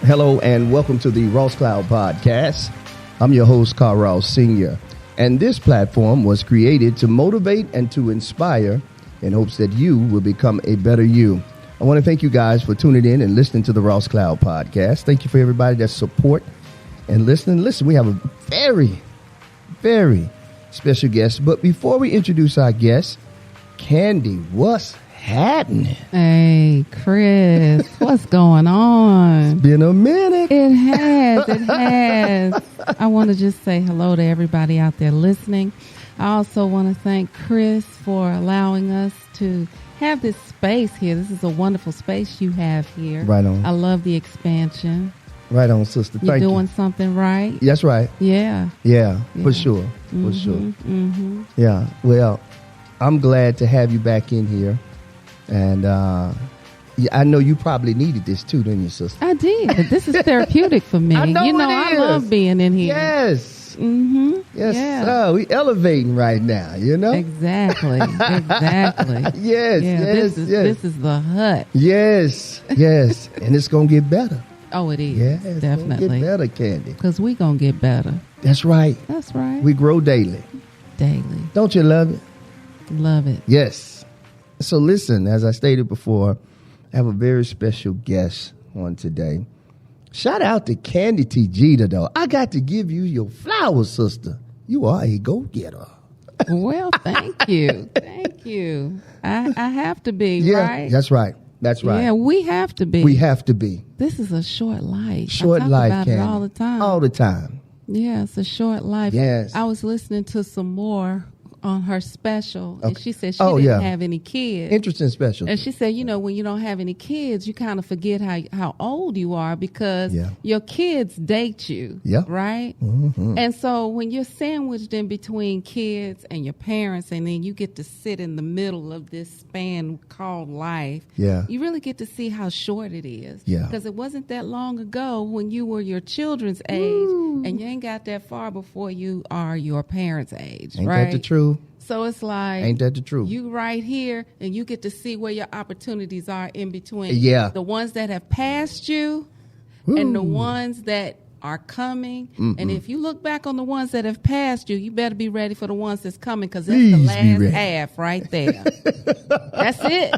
Hello and welcome to the Ross Cloud Podcast. I'm your host, Carl Ross Sr. And this platform was created to motivate and to inspire in hopes that you will become a better you. I want to thank you guys for tuning in and listening to the Ross Cloud Podcast. Thank you for everybody that support and listening. Listen, we have a very, very special guest. But before we introduce our guest, Candi, what's happening? Hey, Chris, what's going on? It's been a minute. It has. I want to just say hello to everybody out there listening. I also want to thank Chris for allowing us to have this space here. This is a wonderful space you have here. Right on. I love the expansion. Right on, sister. You're doing something right. That's right. Yeah. Yeah, for sure. For sure. Mm-hmm. Yeah. Well, I'm glad to have you back in here. And I know you probably needed this too, didn't you, sister? I did. This is therapeutic for me. I know I love being in here. Yes. Mm-hmm. Yes, yeah. sir. We elevating right now, you know? Exactly. Exactly. Yes, yeah, yes, this is the hut. Yes, yes. And it's going to get better. Oh, it is. Yes, it's definitely. gonna get better, Candi. Because we're going to get better. That's right. That's right. We grow daily. Daily. Don't you love it? Love it. Yes. So listen, as I stated before, I have a very special guest on today. Shout out to Candi T, though. I got to give you your flowers, sister. You are a go-getter. Well, thank you. Thank you. I have to be, yeah, right? That's right. That's right. Yeah, we have to be. We have to be. This is a short life. Short I talk life, about Candi. it all the time. All the time. Yeah, it's a short life. Yes. I was listening to some more on her special, and she said she Oh, didn't yeah. have any kids. Interesting special. And she said, when you don't have any kids, you kind of forget how old you are because Yeah. your kids date you, Yeah. right? Mm-hmm. And so when you're sandwiched in between kids and your parents, and then you get to sit in the middle of this span called life, Yeah. you really get to see how short it is. Yeah. Because it wasn't that long ago when you were your children's age, and you ain't got that far before you are your parents' age, Ain't right? that the truth? So it's like, Ain't that the truth? You right here, and you get to see where your opportunities are in between. Yeah. The ones that have passed you and the ones that are coming. And if you look back on the ones that have passed you, you better be ready for the ones that's coming, because that's Please the be last ready. half right there. That's it.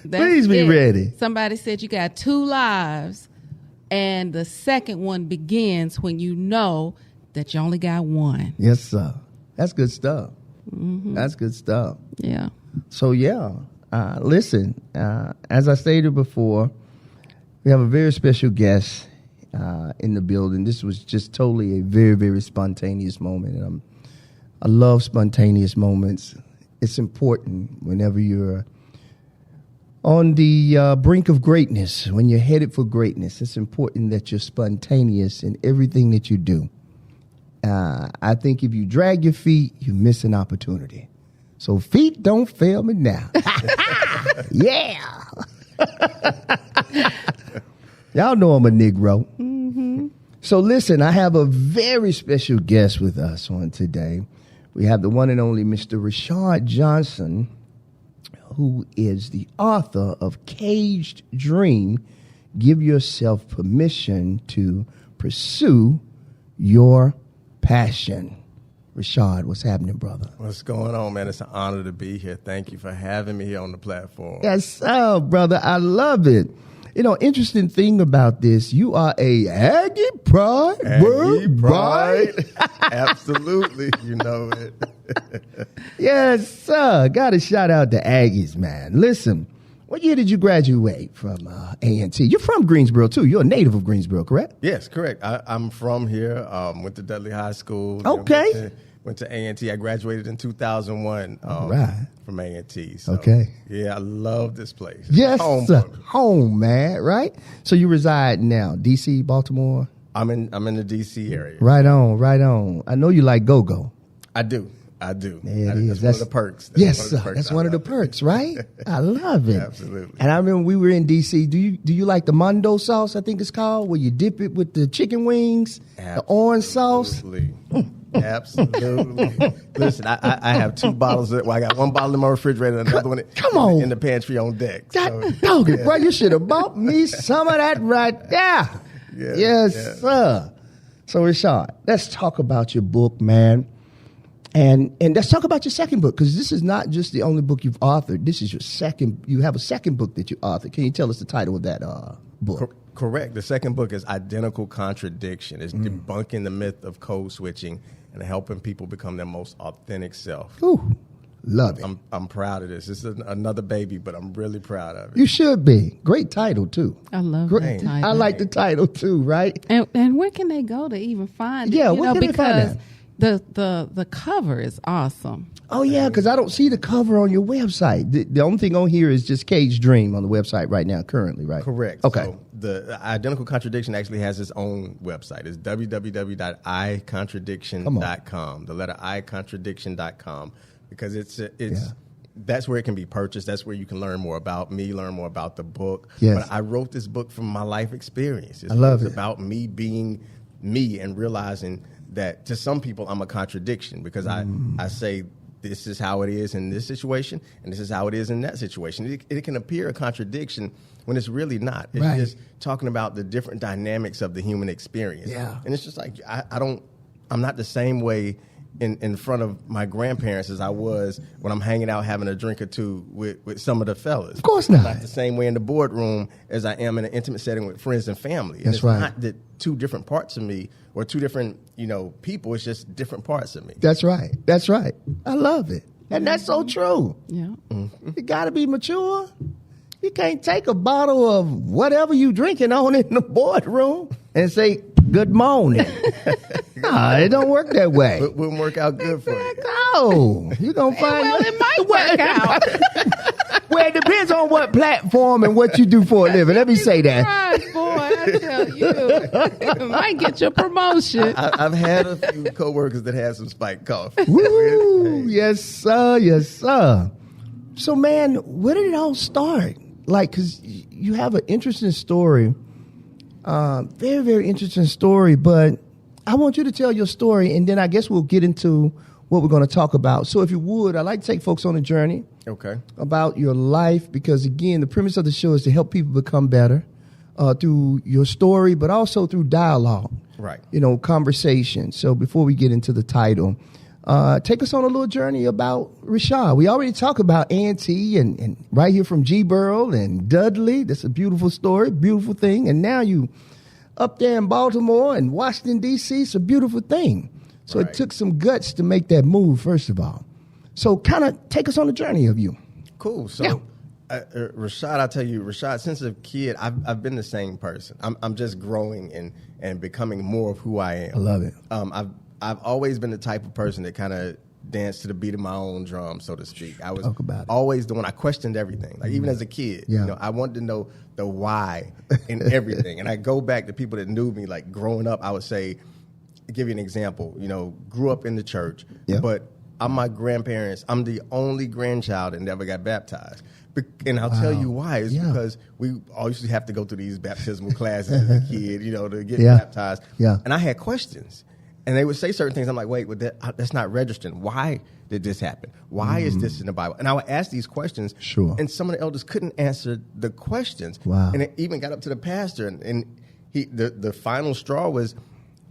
That's Please be it. ready. Somebody said you got 2 lives, and the second one begins when you know that you only got one. Yes, sir. That's good stuff. Mm-hmm. That's good stuff. Yeah. So, listen, as I stated before, we have a very special guest in the building. This was just totally a very, very spontaneous moment. And I love spontaneous moments. It's important whenever you're on the brink of greatness, when you're headed for greatness. It's important that you're spontaneous in everything that you do. I think if you drag your feet, you miss an opportunity. So feet don't fail me now. Yeah. Y'all know I'm a Negro. Mm-hmm. So listen, I have a very special guest with us on today. We have the one and only Mr. Rashaad Johnson, who is the author of Caged Dream. Give yourself permission to pursue your passion. Rashaad, what's happening, brother? What's going on, man? It's an honor to be here. Thank you for having me here on the platform. Yes, sir, brother. I love it. Interesting thing about this, you are a Aggie Pride. Aggie Pride. Absolutely. You know it. Yes, sir. Got to shout out to Aggies, man. Listen, what year did you graduate from A&T? You're from Greensboro, too. You're a native of Greensboro, correct? Yes, correct. I'm from here. Went to Dudley High School. Okay. Went to A&T. I graduated in 2001 right. from A&T. So, okay. Yeah, I love this place. Yes, home, sir. Home, man, right? So you reside now, D.C., Baltimore? I'm in the D.C. area. Right on, right on. I know you like go-go. I do. There it is. That's one of the perks. Yes, sir. That's one of the perks, right? I love it. Absolutely. And I remember we were in D.C. Do you like the Mondo sauce, I think it's called, where you dip it with the chicken wings, the orange sauce? Absolutely. Listen, I have 2 bottles. I got 1 bottle in my refrigerator and another one in the pantry on deck. Dog it, bro. You should have bought me some of that right there. Yes, sir. So, Rashaad, let's talk about your book, man. And let's talk about your second book, because this is not just the only book you've authored. This is your second. You have a second book that you authored. Can you tell us the title of that book? Correct. The second book is Identical Contradiction. It's debunking the myth of code switching and helping people become their most authentic self. Ooh, love it. I'm proud of this. This is another baby, but I'm really proud of it. You should be. Great title, too. I love that title. I like the title, too, right? And where can they go to even find it? Yeah, where can they find that? The cover is awesome. Oh, yeah, because I don't see the cover on your website. The only thing on here is just Cage Dream on the website right now, currently, right? Correct. Okay. So the Identical Contradiction actually has its own website. It's www.icontradiction.com. The letter icontradiction.com, because that's where it can be purchased. That's where you can learn more about me, learn more about the book. Yes. But I wrote this book from my life experience. I love it. It's about me being me and realizing that to some people I'm a contradiction, because I say this is how it is in this situation and this is how it is in that situation. It can appear a contradiction when it's really not. It's just talking about the different dynamics of the human experience. Yeah. And it's just like I'm not the same way in front of my grandparents as I was when I'm hanging out having a drink or two with some of the fellas. Of course not. I'm not the same way in the boardroom as I am in an intimate setting with friends and family. And That's right. Not that 2 different parts of me or 2 different, people. It's just different parts of me. That's right. That's right. I love it. And that's so true. Yeah. Mm-hmm. You got to be mature. You can't take a bottle of whatever you drinking on in the boardroom and say, good morning. Nah, it don't work that way. It wouldn't work out good for you. No, you're going to find Well, it might work out. Well, it depends on what platform and what you do for a living. Let me say that. Surprise, boy, I tell you. It might get your promotion. I've had a few coworkers that had some spiked coffee. Woo! Yes, sir. Yes, sir. So, man, where did it all start? Like, because you have an interesting story, very, very interesting story, but I want you to tell your story, and then I guess we'll get into what we're going to talk about. So if you would, I'd like to take folks on a journey about your life, because, again, the premise of the show is to help people become better through your story, but also through dialogue, right? Conversation. So before we get into the title, take us on a little journey about Rashaad. We already talked about A&T and right here from G. Burrell and Dudley. That's a beautiful story, beautiful thing. And now you up there in Baltimore and Washington, D.C. It's a beautiful thing. So It took some guts to make that move, first of all. So kind of take us on a journey of you. Cool. So Rashaad, I'll tell you, Rashaad, since a kid, I've been the same person. I'm just growing and becoming more of who I am. I love it. I've always been the type of person that kind of danced to the beat of my own drum, so to speak. I was always the one. I questioned everything. Like even as a kid, I wanted to know the why in everything. And I go back to people that knew me, like growing up. I would say, give you an example. Grew up in the church, but I'm the only grandchild that never got baptized. And I'll tell you why. It's because we all used to have to go through these baptismal classes as a kid, to get baptized. Yeah. And I had questions. And they would say certain things. I'm like, wait, that's not registering. Why did this happen? Why is this in the Bible? And I would ask these questions. Sure. And some of the elders couldn't answer the questions. Wow. And it even got up to the pastor. And the final straw was,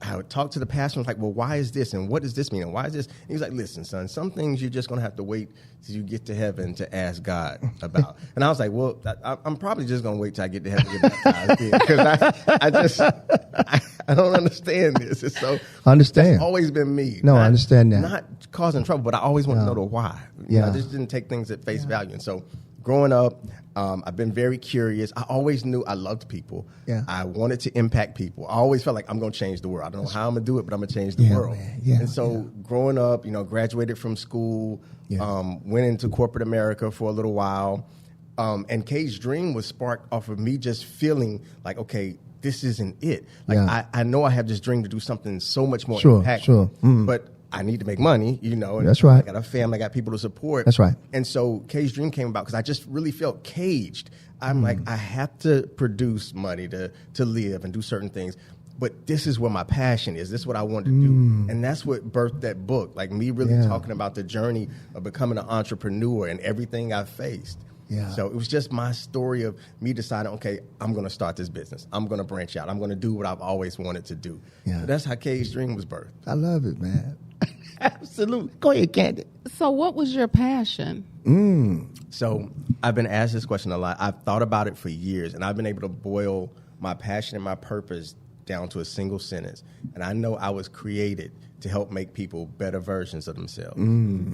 I would talk to the pastor and was like, well, why is this? And what does this mean? And why is this? And he was like, listen, son, some things you're just going to have to wait till you get to heaven to ask God about. And I was like, well, I'm probably just going to wait till I get to heaven to get baptized. Because I don't understand this. It's it's always been me. No, I understand that. Not causing trouble, but I always want to know the why. I just didn't take things at face value. And so growing up, I've been very curious. I always knew I loved people. Yeah. I wanted to impact people. I always felt like I'm going to change the world. I don't know how I'm going to do it, but I'm going to change the world. And so growing up, graduated from school, went into corporate America for a little while. And Cage Dream was sparked off of me just feeling like, okay, this isn't it. Like I know I have this dream to do something so much more impactful. But I need to make money, And that's right. I got a family, I got people to support. That's right. And so Cage Dream came about because I just really felt caged. I'm like, I have to produce money to live and do certain things. but this is where my passion is. This is what I want to do. And that's what birthed that book. Like me really talking about the journey of becoming an entrepreneur and everything I've faced. Yeah. So it was just my story of me deciding, okay, I'm going to start this business. I'm going to branch out. I'm going to do what I've always wanted to do. Yeah. So that's how Kay's Dream was birthed. I love it, man. Absolutely. Go ahead, Candi. So what was your passion? So I've been asked this question a lot. I've thought about it for years, and I've been able to boil my passion and my purpose down to a single sentence. And I know I was created to help make people better versions of themselves.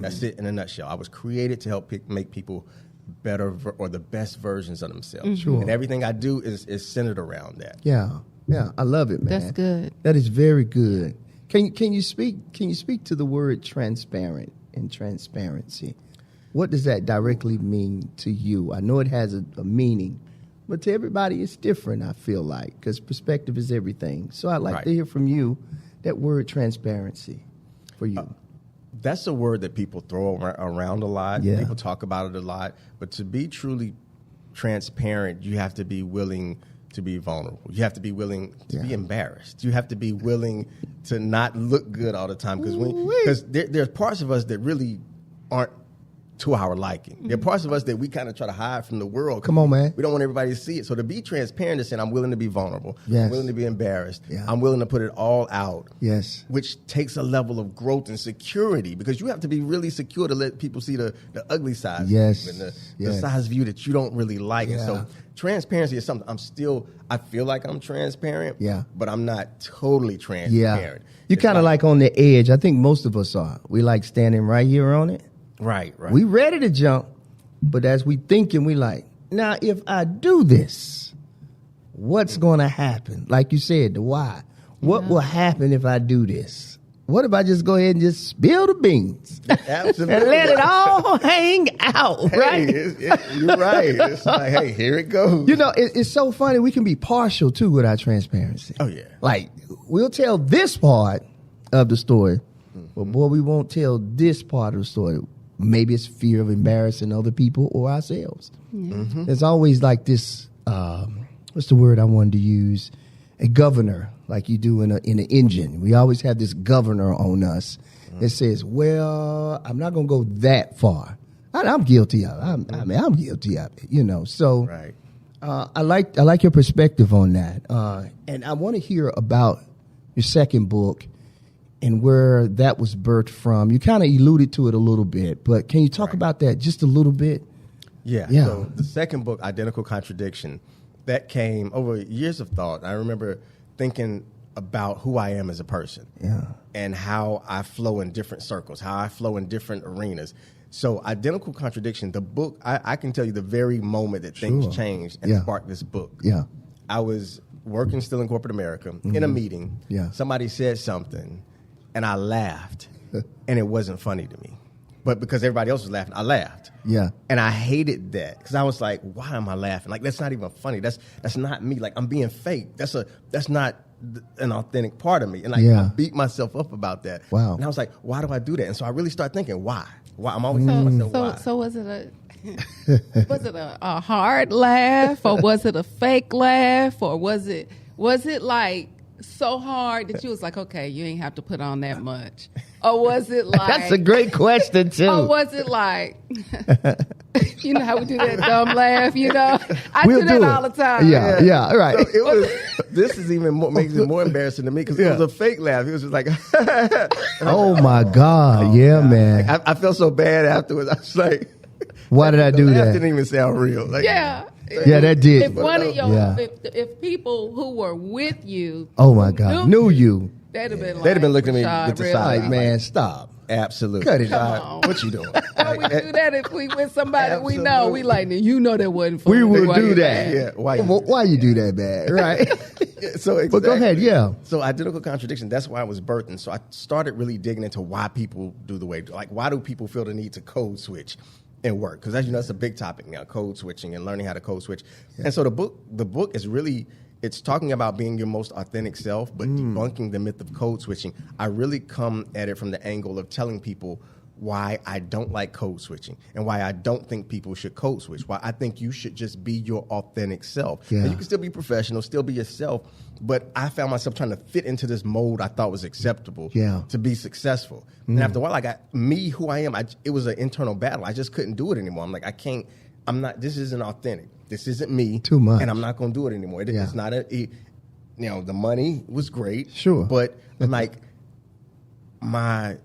That's it in a nutshell. I was created to help make people better or the best versions of themselves. Sure. And everything I do is centered around that. Yeah. I love it, man. That's good. That is very good. Can you speak to the word transparent and transparency? What does that directly mean to you? I know it has a meaning, but to everybody it's different, I feel like, because perspective is everything. So I'd like to hear from you that word transparency for you. That's a word that people throw around a lot. Yeah. People talk about it a lot. But to be truly transparent, you have to be willing to be vulnerable. You have to be willing to be embarrassed. You have to be willing to not look good all the time. Because there's parts of us that really aren't to our liking. There are parts of us that we kind of try to hide from the world. Come on, man. We don't want everybody to see it. So to be transparent is saying I'm willing to be vulnerable. Yes. I'm willing to be embarrassed. Yeah. I'm willing to put it all out. Yes. Which takes a level of growth and security, because you have to be really secure to let people see the ugly side. Yes. And the sides of you that you don't really like. Yeah. And so transparency is something I feel like I'm transparent, but I'm not totally transparent. Yeah. You're kind of like on the edge. I think most of us are. We like standing right here on it. Right. We ready to jump, but as we thinking, we like, now if I do this, what's going to happen? Like you said, the why. What will happen if I do this? What if I just go ahead and just spill the beans? Absolutely. And let it all hang out, right? You're right. It's like, hey, here it goes. You know, it's so funny. We can be partial, too, with our transparency. Oh, yeah. Like, we'll tell this part of the story, but boy, we won't tell this part of the story. Maybe it's fear of embarrassing other people or ourselves. There's always like this, what's the word I wanted to use? A governor, like you do in an engine. We always have this governor on us that says, well, I'm not going to go that far. I'm guilty of it. I'm guilty of it, you know. So I like your perspective on that. And I want to hear about your second book and where that was birthed from. You kind of alluded to it a little bit, but can you talk about that just a little bit? Yeah. So the second book, Identical Contradiction, that came over years of thought. I remember thinking about who I am as a person and how I flow in different circles, how I flow in different arenas. So Identical Contradiction, the book, I can tell you the very moment that things changed and sparked this book. Yeah. I was working still in corporate America in a meeting. Yeah. Somebody said something and I laughed, and it wasn't funny to me. But because everybody else was laughing, I laughed. Yeah. And I hated that because I was like, why am I laughing? Like, that's not even funny. That's not me. Like, I'm being fake. That's not an authentic part of me. And like, I beat myself up about that. Wow. And I was like, why do I do that? And so I really started thinking, why? I'm always asking myself why. So was it a hard laugh, or was it a fake laugh, or was it like so hard that you was like, okay, you ain't have to put on that much? Or was it like... That's a great question, too. Or was it like... you know how we do that dumb laugh, you know? I do that all the time. Yeah, right. So it was... This is even more, makes it more embarrassing to me because it was a fake laugh. It was just like... oh, my God. Man. Like, I felt so bad afterwards. I was like... Why did I do that? That didn't even sound real. Like, that did. If one of your, if people who were with you, oh my God, knew you, they'd have been looking at me, get the side, like, man, stop, absolutely, cut it out. What you doing? Why we do that if we with somebody we know? We like, you know that wasn't funny. We would do that. Yeah, why you do that, man? Right. So, exactly. But go ahead, So, Identical Contradiction. That's why I was birthed. And so I started really digging into why people do the way, like, why do people feel the need to code switch and work? Because as you know, it's a big topic now, code switching and learning how to code switch. Yeah. And so the book is really, it's talking about being your most authentic self, but debunking the myth of code switching. I really come at it from the angle of telling people why I don't like code switching and why I don't think people should code switch, why I think you should just be your authentic self. Yeah. And you can still be professional, still be yourself, but I found myself trying to fit into this mold I thought was acceptable to be successful. And after a while, I got me, who I am. It was an internal battle. I just couldn't do it anymore. I'm like, this isn't authentic. This isn't me. Too much. And I'm not going to do it anymore. It's not the money was great. Sure. But I'm like, my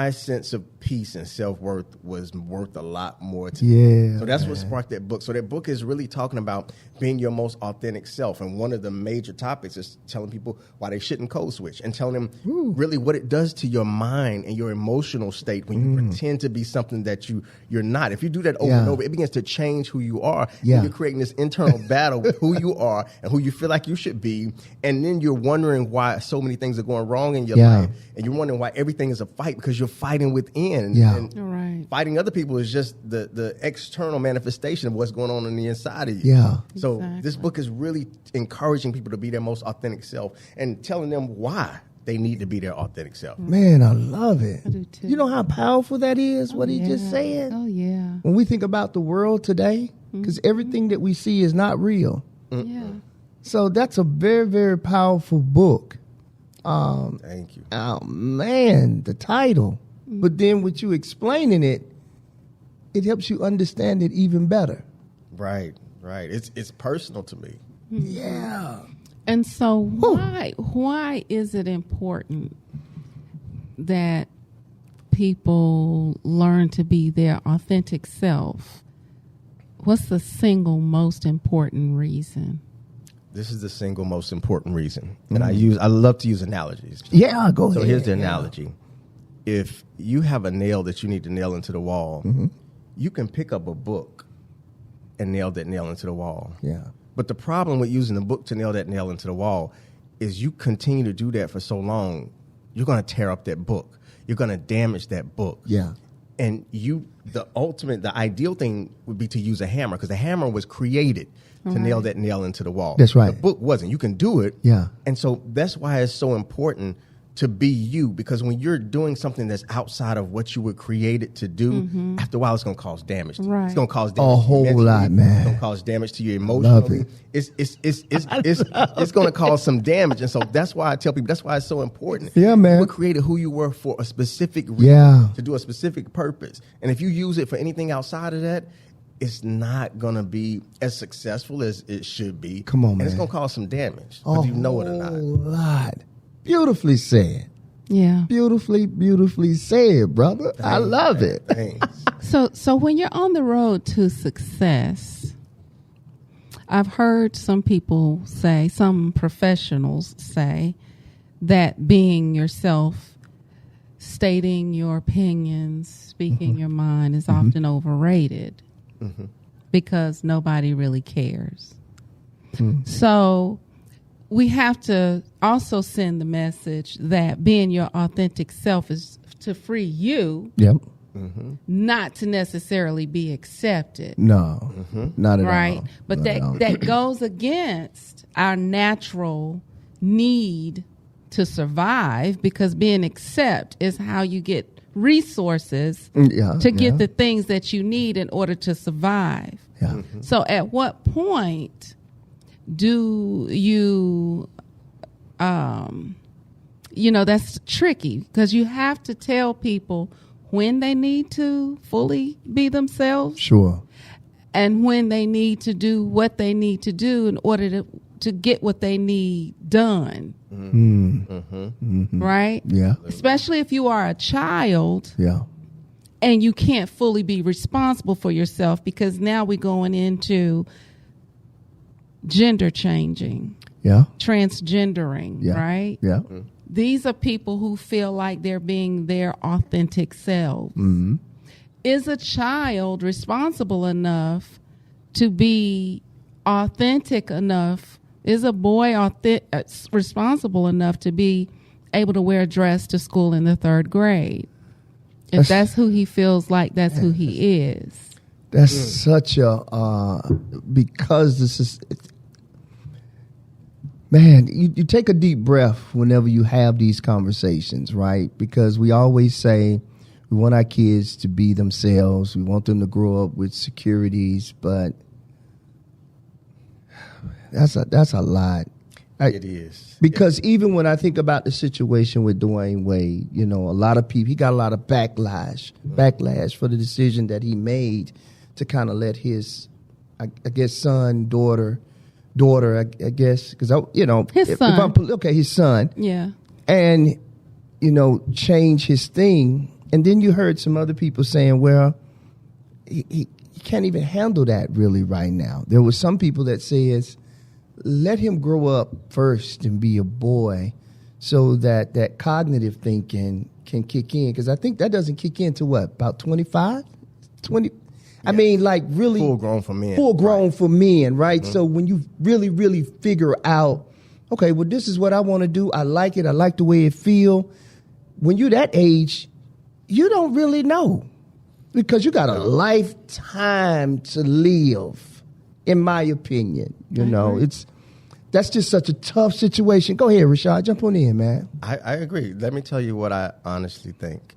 sense of peace and self-worth was worth a lot more to me. So that's what sparked that book. So that book is really talking about being your most authentic self. And one of the major topics is telling people why they shouldn't code switch and telling them really what it does to your mind and your emotional state when you pretend to be something that you're not. If you do that over and over, it begins to change who you are. And you're creating this internal battle with who you are and who you feel like you should be. And then you're wondering why so many things are going wrong in your life. And you're wondering why everything is a fight because you're fighting within. And fighting other people is just the external manifestation of what's going on the inside of you. So this book is really encouraging people to be their most authentic self and telling them why they need to be their authentic self. Man, I love it. I do too. You know how powerful that is, what he just said? Oh, yeah. When we think about the world today, because everything that we see is not real. Yeah. So that's a very, very powerful book. Thank you. Oh, man, the title. But then with you explaining it, it helps you understand it even better. Right. It's personal to me. Yeah. And so why is it important that people learn to be their authentic self? What's the single most important reason? This is the single most important reason. And I love to use analogies. Yeah, go ahead. So here's the analogy. If you have a nail that you need to nail into the wall, you can pick up a book and nail that nail into the wall. Yeah. But the problem with using the book to nail that nail into the wall is you continue to do that for so long, you're going to tear up that book. You're going to damage that book. Yeah. And the ideal thing would be to use a hammer because the hammer was created to nail that nail into the wall. That's right. The book wasn't. You can do it. Yeah. And so that's why it's so important to be you, because when you're doing something that's outside of what you were created to do, after a while it's going to cause damage. Right. It's going to cause damage a whole lot, man. It's going to cause damage to your emotions. It's going to cause some damage, and so that's why I tell people that's why it's so important. Yeah, man. You were created who you were for a specific reason, to do a specific purpose, and if you use it for anything outside of that, it's not going to be as successful as it should be. Come on, and man. It's going to cause some damage, whether you know it or not. A lot. Beautifully said. Yeah. Beautifully said, brother. Thanks, I love it. Thanks. So when you're on the road to success, I've heard some people say, some professionals say, that being yourself, stating your opinions, speaking your mind is often overrated because nobody really cares. So we have to also send the message that being your authentic self is to free you, not to necessarily be accepted. No, not at all. Right? But that goes against our natural need to survive, because being accepted is how you get resources to get the things that you need in order to survive. So at what point do you, that's tricky, because you have to tell people when they need to fully be themselves. Sure. And when they need to do what they need to do in order to get what they need done. Right? Yeah. Especially if you are a child. Yeah. And you can't fully be responsible for yourself, because now we're going into gender changing, transgendering, right? Yeah. These are people who feel like they're being their authentic selves. Is a child responsible enough to be authentic enough? Is a boy responsible enough to be able to wear a dress to school in the 3rd grade? If that's who he feels like, that's who he is. That's such a, because this is, man, you take a deep breath whenever you have these conversations, right? Because we always say We want our kids to be themselves. We want them to grow up with securities, but that's a lot. It is. Because even when I think about the situation with Dwayne Wade, a lot of people, he got a lot of backlash for the decision that he made to kind of let his, I guess, son, daughter, I guess, because, his son. His son. Yeah. And, change his thing. And then you heard some other people saying, well, he can't even handle that really right now. There was some people that says, let him grow up first and be a boy so that cognitive thinking can kick in. Because I think that doesn't kick in to what, about 25? 20? Yeah. I mean, like really. Full grown for men. Full grown for men, right? Mm-hmm. So when you really, really figure out, okay, well, this is what I want to do. I like it. I like the way it feel. When you're that age, you don't really know. Because you got a lifetime to live. In my opinion, that's just such a tough situation. Go ahead, Rashaad, jump on in, man. I agree. Let me tell you what I honestly think.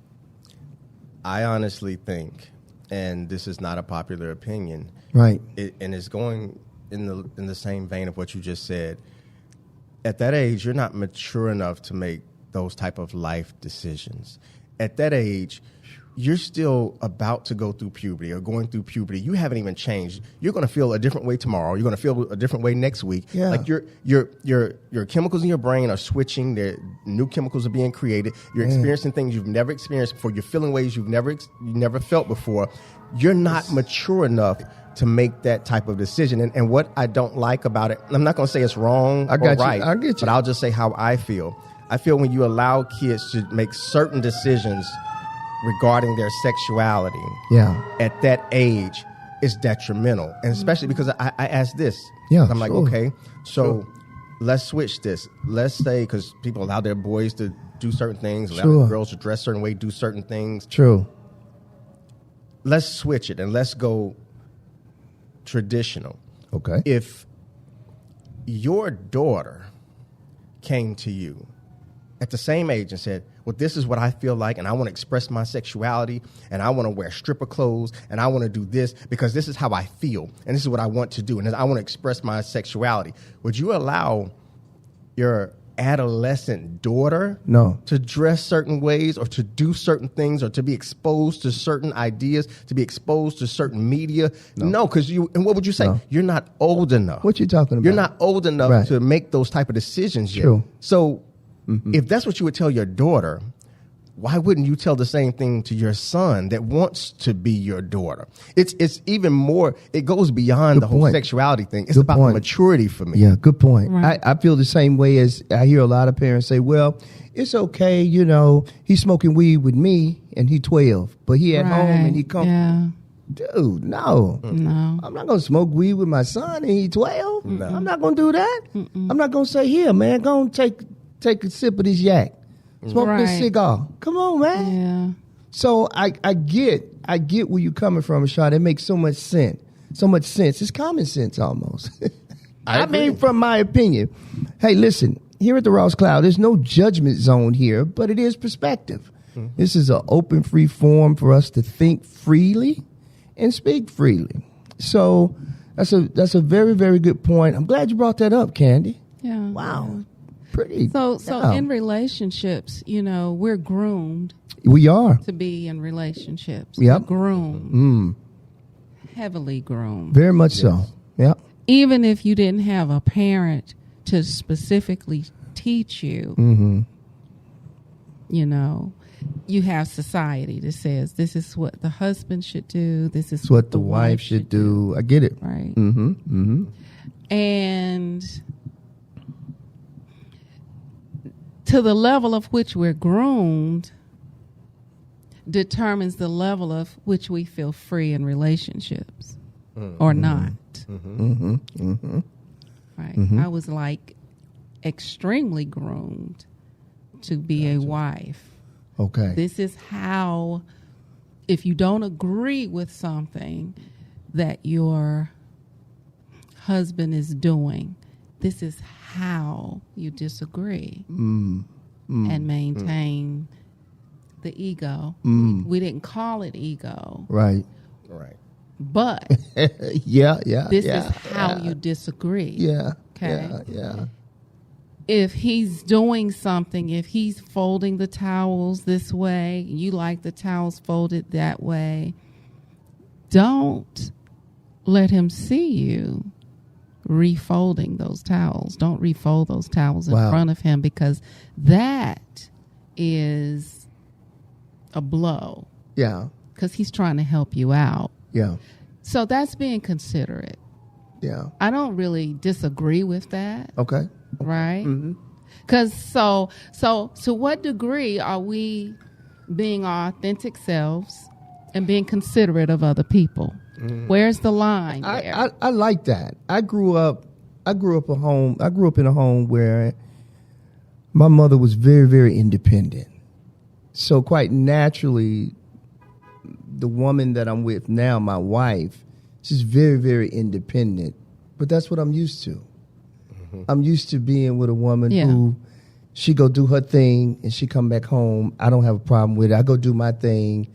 I honestly think, and this is not a popular opinion, right? And it's going in the same vein of what you just said. At that age, you're not mature enough to make those type of life decisions. At that age, you're still about to go through puberty or going through puberty. You haven't even changed. You're going to feel a different way tomorrow. You're going to feel a different way next week. Yeah. Like your chemicals in your brain are switching. New chemicals are being created. You're experiencing things you've never experienced before. You're feeling ways you never felt before. You're not mature enough to make that type of decision. And what I don't like about it, I'm not going to say it's wrong or right, I get you. But I'll just say how I feel. I feel when you allow kids to make certain decisions regarding their sexuality at that age is detrimental. And especially because I asked this. Yeah, I'm like, okay, so let's switch this. Let's say, because people allow their boys to do certain things, allow their girls to dress a certain way, do certain things. True. Let's switch it and let's go traditional. Okay. If your daughter came to you at the same age and said, well, this is what I feel like, and I want to express my sexuality, and I want to wear stripper clothes, and I want to do this because this is how I feel, and this is what I want to do, and I want to express my sexuality. Would you allow your adolescent daughter to dress certain ways or to do certain things or to be exposed to certain ideas, to be exposed to certain media? No, because and what would you say? No. You're not old enough. What you talking about? You're not old enough to make those type of decisions yet. True. So if that's what you would tell your daughter, why wouldn't you tell the same thing to your son that wants to be your daughter? It's even more, it goes beyond the whole sexuality thing. It's about the maturity for me. Yeah, good point. Right. I feel the same way as I hear a lot of parents say, well, it's okay, he's smoking weed with me and he 12, but he at home and he comes. Yeah. Dude, no. I'm not going to smoke weed with my son and he 12. No. I'm not going to do that. I'm not going to say, here, man, go and take a sip of this yak. Smoke this cigar. Come on, man. Yeah. So I get where you're coming from, Rashaad. It makes so much sense. It's common sense almost. I mean, from my opinion. Hey, listen, here at the Ross Cloud, there's no judgment zone here, but it is perspective. Mm-hmm. This is an open, free forum for us to think freely and speak freely. So that's a very, very good point. I'm glad you brought that up, Candi. Yeah. Wow. Pretty. So in relationships, we're groomed. We are. To be in relationships. Yep. Groomed. Heavily groomed. Very much so. Yeah. Even if you didn't have a parent to specifically teach you, you have society that says this is what the husband should do. This is what the wife should do. I get it. Right. And to the level of which we're groomed determines the level of which we feel free in relationships or not. Right. I was extremely groomed to be a wife. Okay. This is how, if you don't agree with something that your husband is doing, this is how you disagree and maintain the ego. We didn't call it ego. Right. But this is how you disagree. Yeah. Okay. Yeah. If he's doing something, if he's folding the towels this way, you like the towels folded that way, don't let him see you refolding those towels. Don't refold those towels in front of him, because that is a blow. Yeah. Because he's trying to help you out. Yeah. So that's being considerate. Yeah. I don't really disagree with that. Okay. Right? Mm-hmm. Because so to what degree are we being our authentic selves and being considerate of other people? Mm-hmm. Where's the line there? I like that. I grew up in a home where my mother was very, very independent. So quite naturally, the woman that I'm with now, my wife, she's very, very independent. But that's what I'm used to. Mm-hmm. I'm used to being with a woman who she go do her thing and she come back home. I don't have a problem with it. I go do my thing.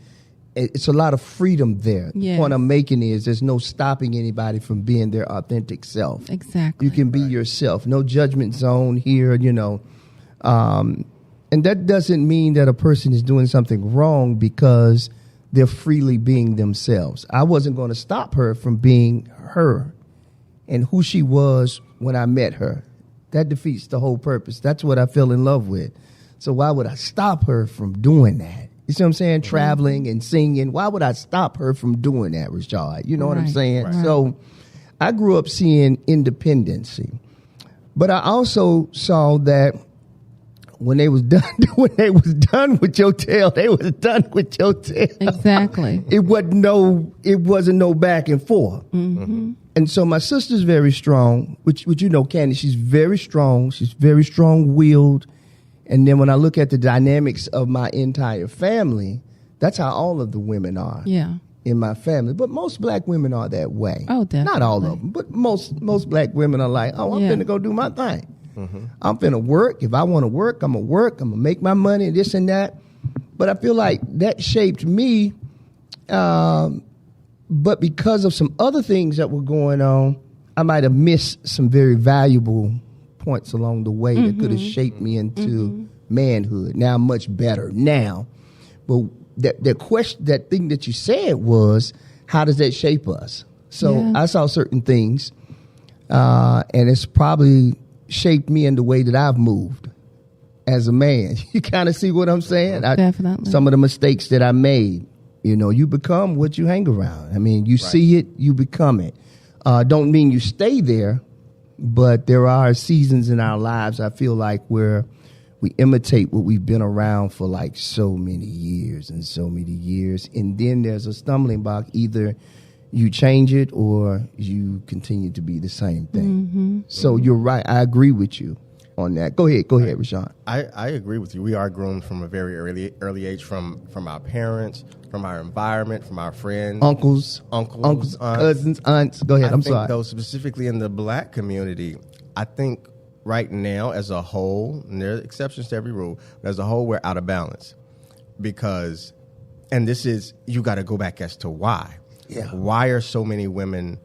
It's a lot of freedom there. Yes. The point I'm making is there's no stopping anybody from being their authentic self. Exactly. You can be yourself. No judgment zone here, And that doesn't mean that a person is doing something wrong because they're freely being themselves. I wasn't going to stop her from being her and who she was when I met her. That defeats the whole purpose. That's what I fell in love with. So why would I stop her from doing that? You see what I'm saying? Traveling and singing. Why would I stop her from doing that, Rashaad? You know what I'm saying? Right. So I grew up seeing independency. But I also saw that when they was done with your tail, they was done with your tail. Exactly. It wasn't no back and forth. Mm-hmm. And so my sister's very strong, which Candi, she's very strong. She's very strong-willed. And then when I look at the dynamics of my entire family, that's how all of the women are in my family. But most black women are that way. Oh, definitely. Not all of them, but most black women are like, I'm finna go do my thing. Mm-hmm. I'm finna work. If I want to work, I'm going to work. I'm going to make my money, this and that. But I feel like that shaped me. But because of some other things that were going on, I might have missed some very valuable points along the way that could have shaped me into manhood. Now I'm much better now. But that thing that you said was, how does that shape us? So I saw certain things, and it's probably shaped me in the way that I've moved as a man. You kind of see what I'm saying? Definitely. Some of the mistakes that I made. You become what you hang around. I mean, you see it, you become it. Don't mean you stay there, but there are seasons in our lives, I feel like, where we imitate what we've been around for like so many years. And then there's a stumbling block. Either you change it or you continue to be the same thing. Mm-hmm. So you're right. I agree with you on that. Go ahead, Rashaad. I agree with you. We are groomed from a very early age from our parents, from our environment, from our friends, uncles, aunts, cousins, aunts. Go ahead. I'm sorry. Though specifically in the black community, I think right now as a whole, and there are exceptions to every rule, but as a whole, we're out of balance because, and this is, you got to go back as to why. Yeah. Why are so many women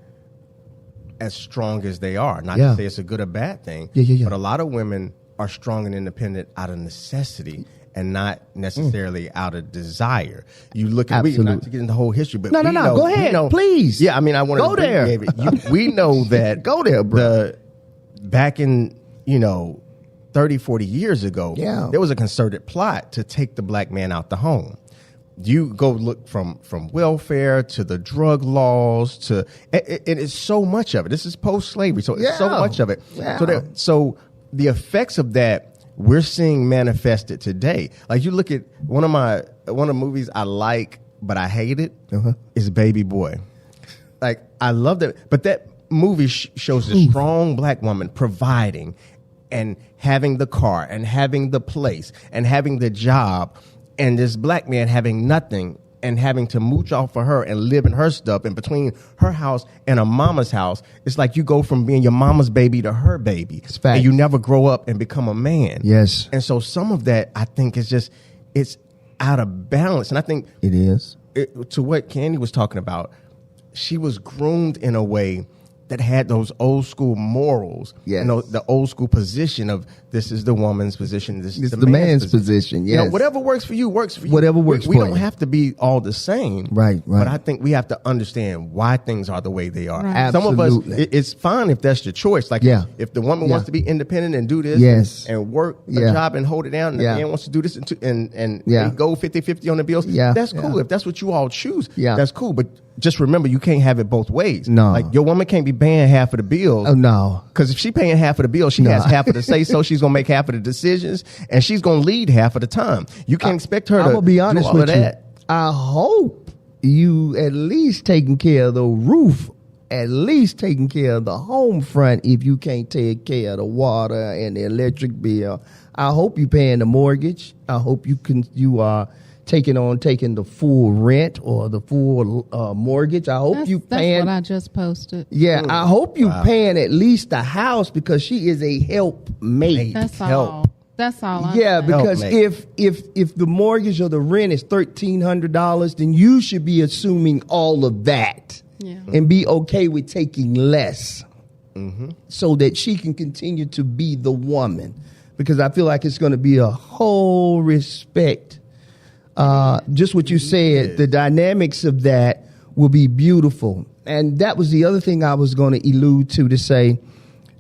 as strong as they are? Not to say it's a good or bad thing, but a lot of women are strong and independent out of necessity and not necessarily out of desire. You look at, not to get into the whole history, but no, go ahead, please. Yeah, I mean, I want to go there. We know that go there, bro. Back in 30, 40 years ago, there was a concerted plot to take the black man out the home. You go look from welfare to the drug laws to it's so much of it. This is post-slavery, so it's so much of it. Yeah. So the effects of that we're seeing manifested today. Like you look at one of the movies I like but I hate it is Baby Boy. Like I love that, but that movie shows a strong black woman providing and having the car and having the place and having the job. And this black man having nothing and having to mooch off for her and live in her stuff. And between her house and a mama's house, it's like you go from being your mama's baby to her baby. And you never grow up and become a man. Yes. And so some of that, I think, is just, out of balance. And I think it is. To what Candi was talking about, she was groomed in a way that had those old school morals, yes. The old school position of this is the woman's position, this is the man's position. Yes. Whatever works for you works for you. Whatever works for you. We don't have to be all the same. Right. But I think we have to understand why things are the way they are. Right. Some of us, it's fine if that's your choice. Like if the woman wants to be independent and do this and work a job and hold it down, and the man wants to do this and they go 50-50 on the bills, that's cool. If that's what you all choose, that's cool. But just remember, you can't have it both ways. No. Like your woman can't be paying half of the bills. Oh, no. Because if she paying half of the bills, she has half of the say so. She's going to make half of the decisions, and she's going to lead half of the time. You can't expect her to I'm gonna be honest do all with of that. I hope you at least taking care of the roof, at least taking care of the home front if you can't take care of the water and the electric bill. I hope you paying the mortgage. I hope you are taking the full rent or the full mortgage. I hope you paying. That's what I just posted. Yeah, I hope you paying at least the house because she is a helpmate. That's all. That's all. Because if the mortgage or the rent is $1,300, then you should be assuming all of that and be okay with taking less, so that she can continue to be the woman. Because I feel like it's going to be a whole respect. Just what you said, the dynamics of that will be beautiful. And that was the other thing I was going to allude to say,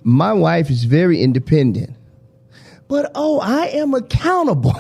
my wife is very independent, but I am accountable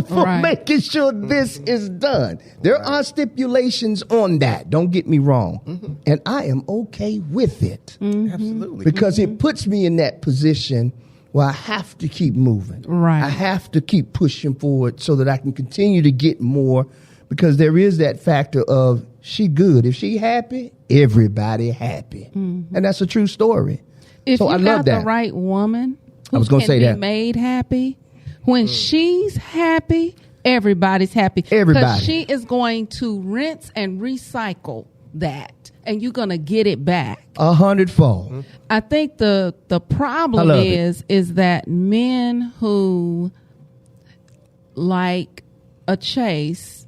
for making sure this is done. There are stipulations on that. Don't get me wrong. And I am okay with it. Absolutely. Because it puts me in that position where I have to keep moving. Right. I have to keep pushing forward so that I can continue to get more, because there is that factor of she good. If she happy, everybody happy. And that's a true story. If so you I love got that. the right woman who I was gonna can say be that. made happy, when she's happy, everybody's happy. Everybody. Because she is going to rinse and recycle that. And you're going to get it back 100-fold. I think the problem is that men who like a chase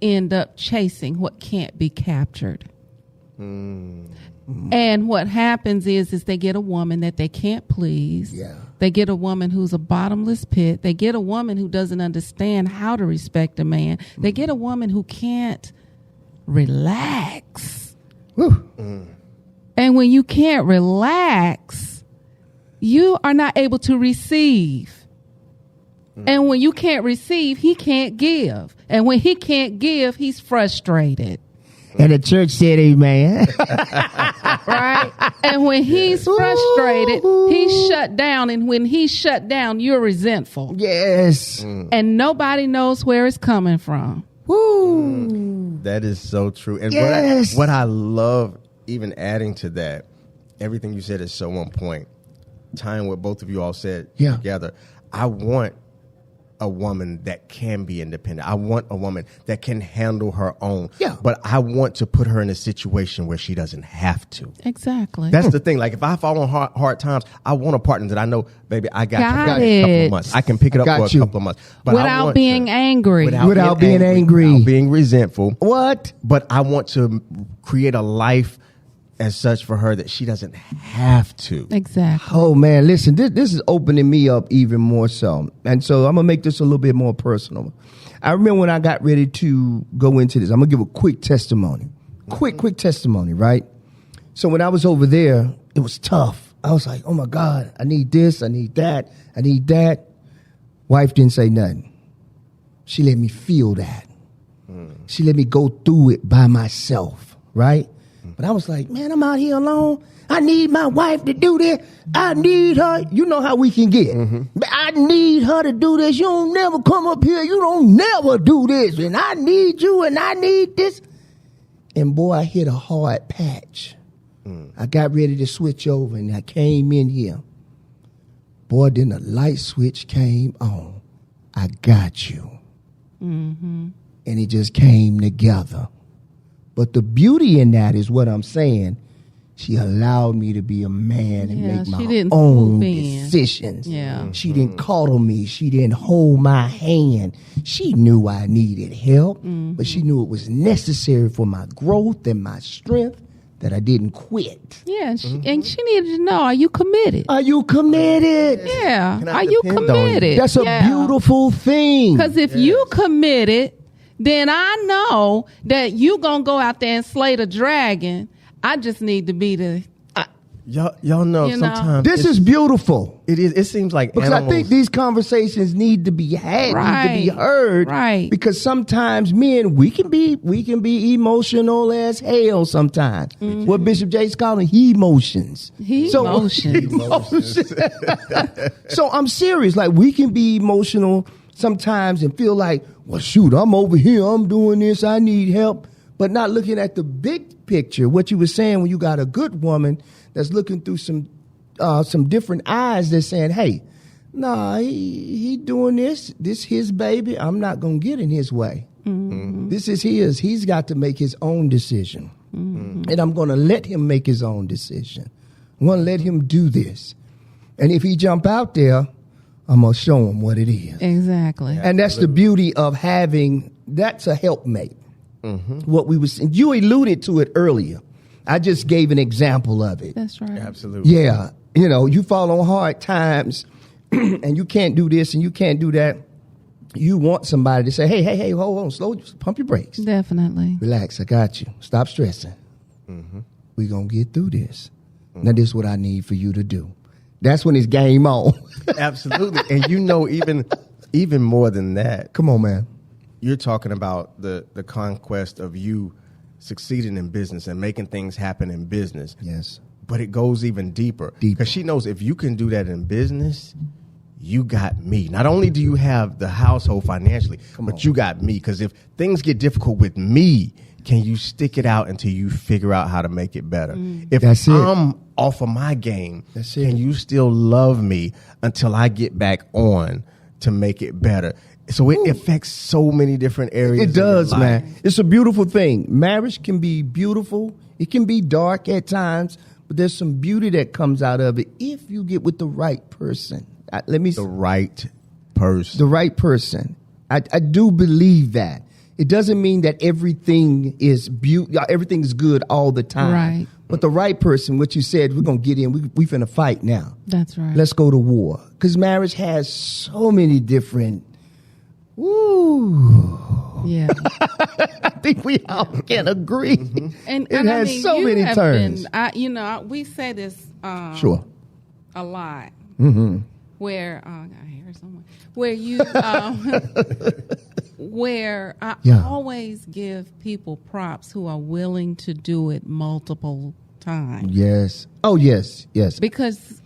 end up chasing what can't be captured. And what happens is they get a woman that they can't please. Yeah. They get a woman who's a bottomless pit. They get a woman who doesn't understand how to respect a man. They get a woman who can't relax. And when you can't relax, you are not able to receive. And when you can't receive, he can't give. And when he can't give, he's frustrated. And the church said amen. Right? And when he's frustrated, he's shut down. And when he's shut down, you're resentful. Yes. And nobody knows where it's coming from. That is so true. And Yes. what I love, even adding to that, everything you said is so on point. Tying what both of you all said together, I want a woman that can be independent. I want a woman that can handle her own. Yeah. But I want to put her in a situation where she doesn't have to. Exactly. That's the thing. Like, if I fall on hard times, I want a partner that I know, baby, I got you for a it. couple of months. I can pick it up for a couple of months. But without being angry. Without being angry. Without being resentful. What? But I want to create a life as such for her that she doesn't have to. Exactly. Oh, man, listen, this is opening me up even more so. And so I'm going to make this a little bit more personal. I remember when I got ready to go into this, I'm going to give a quick testimony. Quick testimony, right? So when I was over there, it was tough. I was like, oh, my God, I need this, I need that, I need that. Wife didn't say nothing. She let me feel that. She let me go through it by myself, right? But I was like, man, I'm out here alone. I need my wife to do this. I need her. You know how we can get. I need her to do this. You don't never come up here. You don't never do this. And I need you and I need this. And boy, I hit a hard patch. I got ready to switch over and I came in here. Boy, then the light switch came on. I got you. And it just came together. But the beauty in that is what I'm saying. She allowed me to be a man and make my own decisions. Yeah. She didn't coddle me. She didn't hold my hand. She knew I needed help, but she knew it was necessary for my growth and my strength that I didn't quit. Yeah, and she needed to know, are you committed? Are you committed? Yeah. Are you committed? That's a beautiful thing. Because if you committed, then I know that you going to go out there and slay the dragon. I just need to be the... Y'all know sometimes... This is beautiful. It is. It seems like because I think these conversations need to be had, need to be heard. Right. Because sometimes men, we can be emotional as hell sometimes. What Bishop J's calling emotions. Emotions. So I'm serious. Like, we can be emotional sometimes and feel like, well, shoot, I'm over here. I'm doing this. I need help. But not looking at the big picture. What you were saying when you got a good woman that's looking through some different eyes that's saying, hey, nah, he doing this. This his baby. I'm not going to get in his way. This is his. He's got to make his own decision. And I'm going to let him make his own decision. I'm going to let him do this. And if he jump out there, I'm going to show him what it is. Exactly. And that's the beauty of having, that's a helpmate. What we was, you alluded to it earlier. I just gave an example of it. That's right. Absolutely. Yeah. You know, you fall on hard times and you can't do this and you can't do that. You want somebody to say, hey, hold on, slow, pump your brakes. Definitely. Relax, I got you. Stop stressing. We're going to get through this. Now, this is what I need for you to do. That's when it's game on. Absolutely. And you know, even more than that. Come on, man. You're talking about the conquest of you succeeding in business and making things happen in business. Yes. But it goes even deeper. Because she knows if you can do that in business, you got me. Not only do you have the household financially, but you got me. Because if things get difficult with me, can you stick it out until you figure out how to make it better? If I'm off of my game, can you still love me until I get back on to make it better? So it affects so many different areas. It does, man. It's a beautiful thing. Marriage can be beautiful. It can be dark at times, but there's some beauty that comes out of it if you get with the right person. The right person. The right person. I do believe that. It doesn't mean that everything is everything's good all the time. Right. But the right person, what you said, we're going to get in. We finna fight now. That's right. Let's go to war. Because marriage has so many different... Ooh. Yeah. I think we all can agree. And it has so many turns. We say this sure. a lot. Where I hear someone. Where you where I always give people props who are willing to do it multiple times. Yes. Oh, yes. Because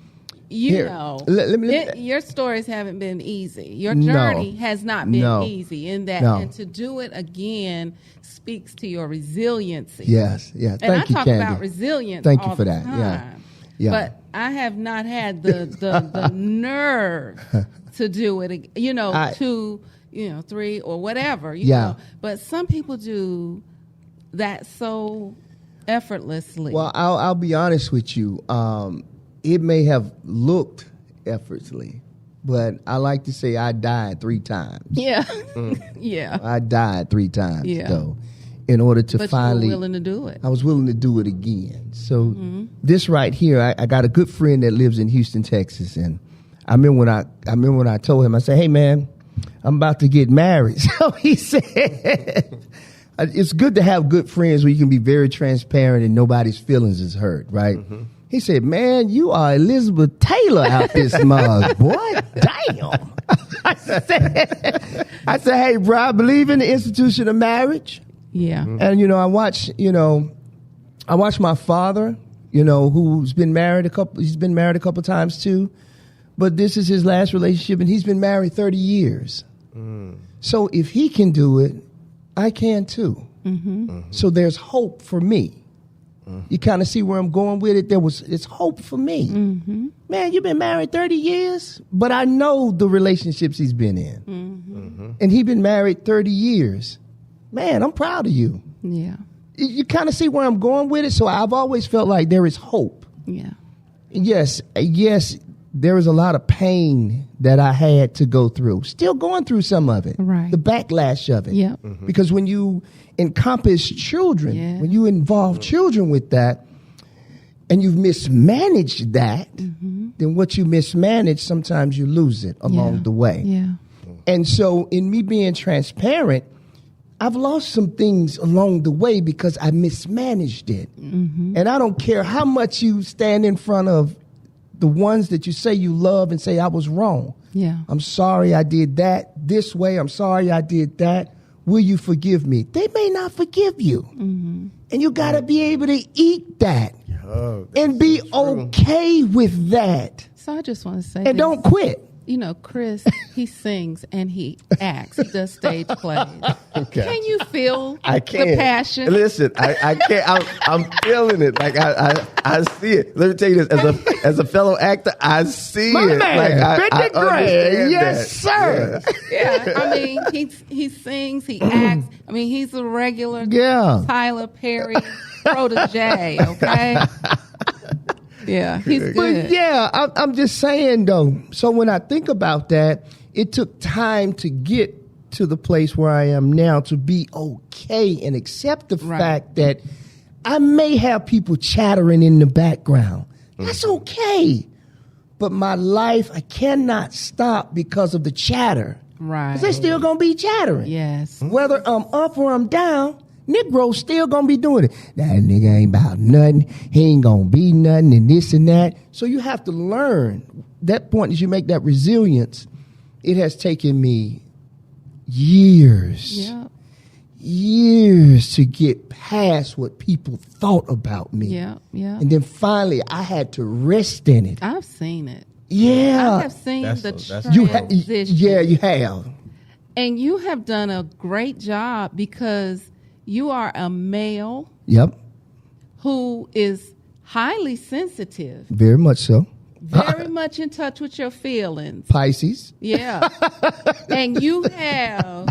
your stories haven't been easy. Your journey has not been easy in that, and to do it again speaks to your resiliency. Yes, yeah. And I talk about resilience. Thank you for that. Yeah. But I have not had the nerve to do it. 3 or whatever. You know. But some people do that so effortlessly. Well, I'll be honest with you. It may have looked effortlessly, but I like to say I died 3 times. Yeah. Yeah. I died 3 times, though, in order to finally... you were willing to do it. I was willing to do it again. So this right here, I got a good friend that lives in Houston, Texas, and I remember when I told him, I said, hey, man, I'm about to get married. So he said... It's good to have good friends where you can be very transparent and nobody's feelings is hurt, right? He said, man, you are Elizabeth Taylor out this mug, boy. Damn. I said, hey, bro, I believe in the institution of marriage. Yeah. And, I watch my father, who's been married he's been married a couple times too. But this is his last relationship and he's been married 30 years. So if he can do it, I can too. So there's hope for me. You kind of see where I'm going with it. It's hope for me. Man, you've been married 30 years, but I know the relationships he's been in. And he's been married 30 years. Man, I'm proud of you. Yeah. you kind of see where I'm going with it. So I've always felt like there is hope. Yeah. Yes, there was a lot of pain that I had to go through. Still going through some of it. Right. The backlash of it. Yep. Mm-hmm. Because when you encompass children, when you involve children with that, and you've mismanaged that, then what you mismanage, sometimes you lose it along the way. Yeah. And so in me being transparent, I've lost some things along the way because I mismanaged it. And I don't care how much you stand in front of the ones that you say you love and say, I was wrong. Yeah. I'm sorry I did that this way. I'm sorry I did that. Will you forgive me? They may not forgive you. And you got to be able to eat that and be okay with that. So I just want to say, and don't quit. You know, Chris, he sings and he acts. He does stage plays. Okay. Can you feel I can't. the passion? Listen, I can't. I'm feeling it. Like I see it. Let me tell you this. As a fellow actor, I see My it. man, Like I understand yes, that. sir. Yeah. Yeah, I mean, he sings, he acts. I mean, he's a regular Tyler Perry protege, okay? Yeah, he's good. But yeah, I'm just saying though. So when I think about that, it took time to get to the place where I am now to be okay and accept the fact that I may have people chattering in the background. That's okay. But my life, I cannot stop because of the chatter. Right. Because they're still going to be chattering. Yes. Whether I'm up or I'm down, Negro's still gonna be doing it. That nigga ain't about nothing. He ain't gonna be nothing and this and that. So you have to learn. That point as you make that resilience, it has taken me years to get past what people thought about me. Yeah. And then finally I had to rest in it. I've seen it. Yeah. I have seen the transition. You have. And you have done a great job because you are a male who is highly sensitive. Very much so. Very much in touch with your feelings. Pisces. Yeah. And you have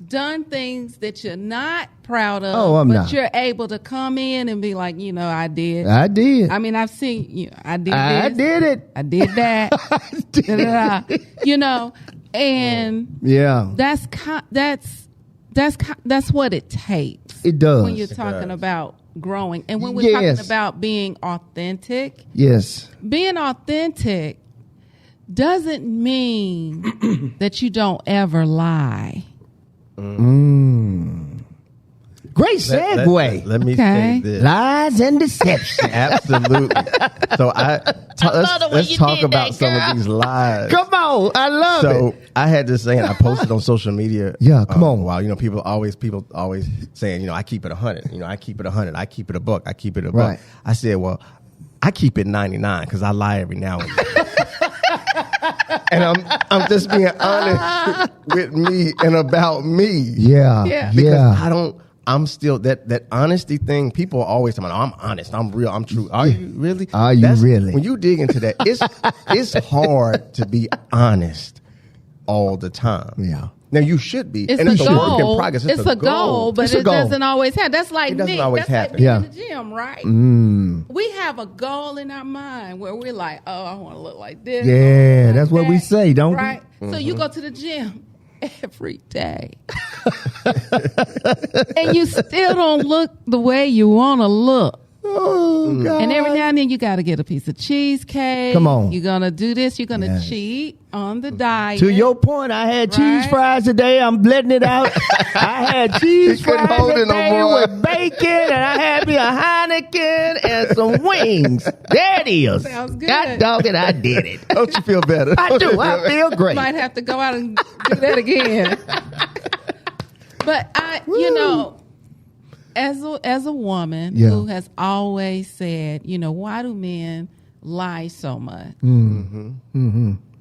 done things that you're not proud of. Oh, I'm but not. You're able to come in and be like, you know, I did. I did. I mean, I've seen you. I did I this. did it. I did that. I did it. You know, and that's what it takes. It does. When you're talking about growing. And when we're talking about being authentic. Yes. Being authentic doesn't mean that you don't ever lie. Great segue. Let me say this. Lies and deception. Absolutely. So let's talk about some of these lies. Come on. I love it. So I had this saying, I posted on social media. Yeah, come on. Wow, you know, people always saying, you know, I keep it 100. You know, I keep it 100. I keep it a buck. I keep it a buck. Right. I said, well, I keep it 99 because I lie every now and then. And I'm just being honest with me and about me. Yeah. Because I'm still that honesty thing. People are always talking about, I'm honest, I'm real, I'm true. Are you really? Are you really? When you dig into that, it's hard to be honest all the time. Yeah. Now you should be. It's and a it's goal. a work in progress. It's a goal, but it doesn't always happen. That's like it doesn't me. always That's happen. like being in the gym, right? We have a goal in our mind where we're like, oh, I want to look like this. Yeah, that's what we say, don't we? Right? So you go to the gym every day. And you still don't look the way you want to look. Oh, God. And every now and then you got to get a piece of cheesecake. Come on. You're going to do this. You're going to cheat on the diet. To your point, I had cheese fries today. I'm letting it out. I had cheese fries today with bacon, and I had me a Heineken and some wings. There it is. Sounds good. God dog it, I did it. Don't you feel better? I do. I feel great. Might have to go out and do that again. But you know, as a woman who has always said, you know, why do men lie so much?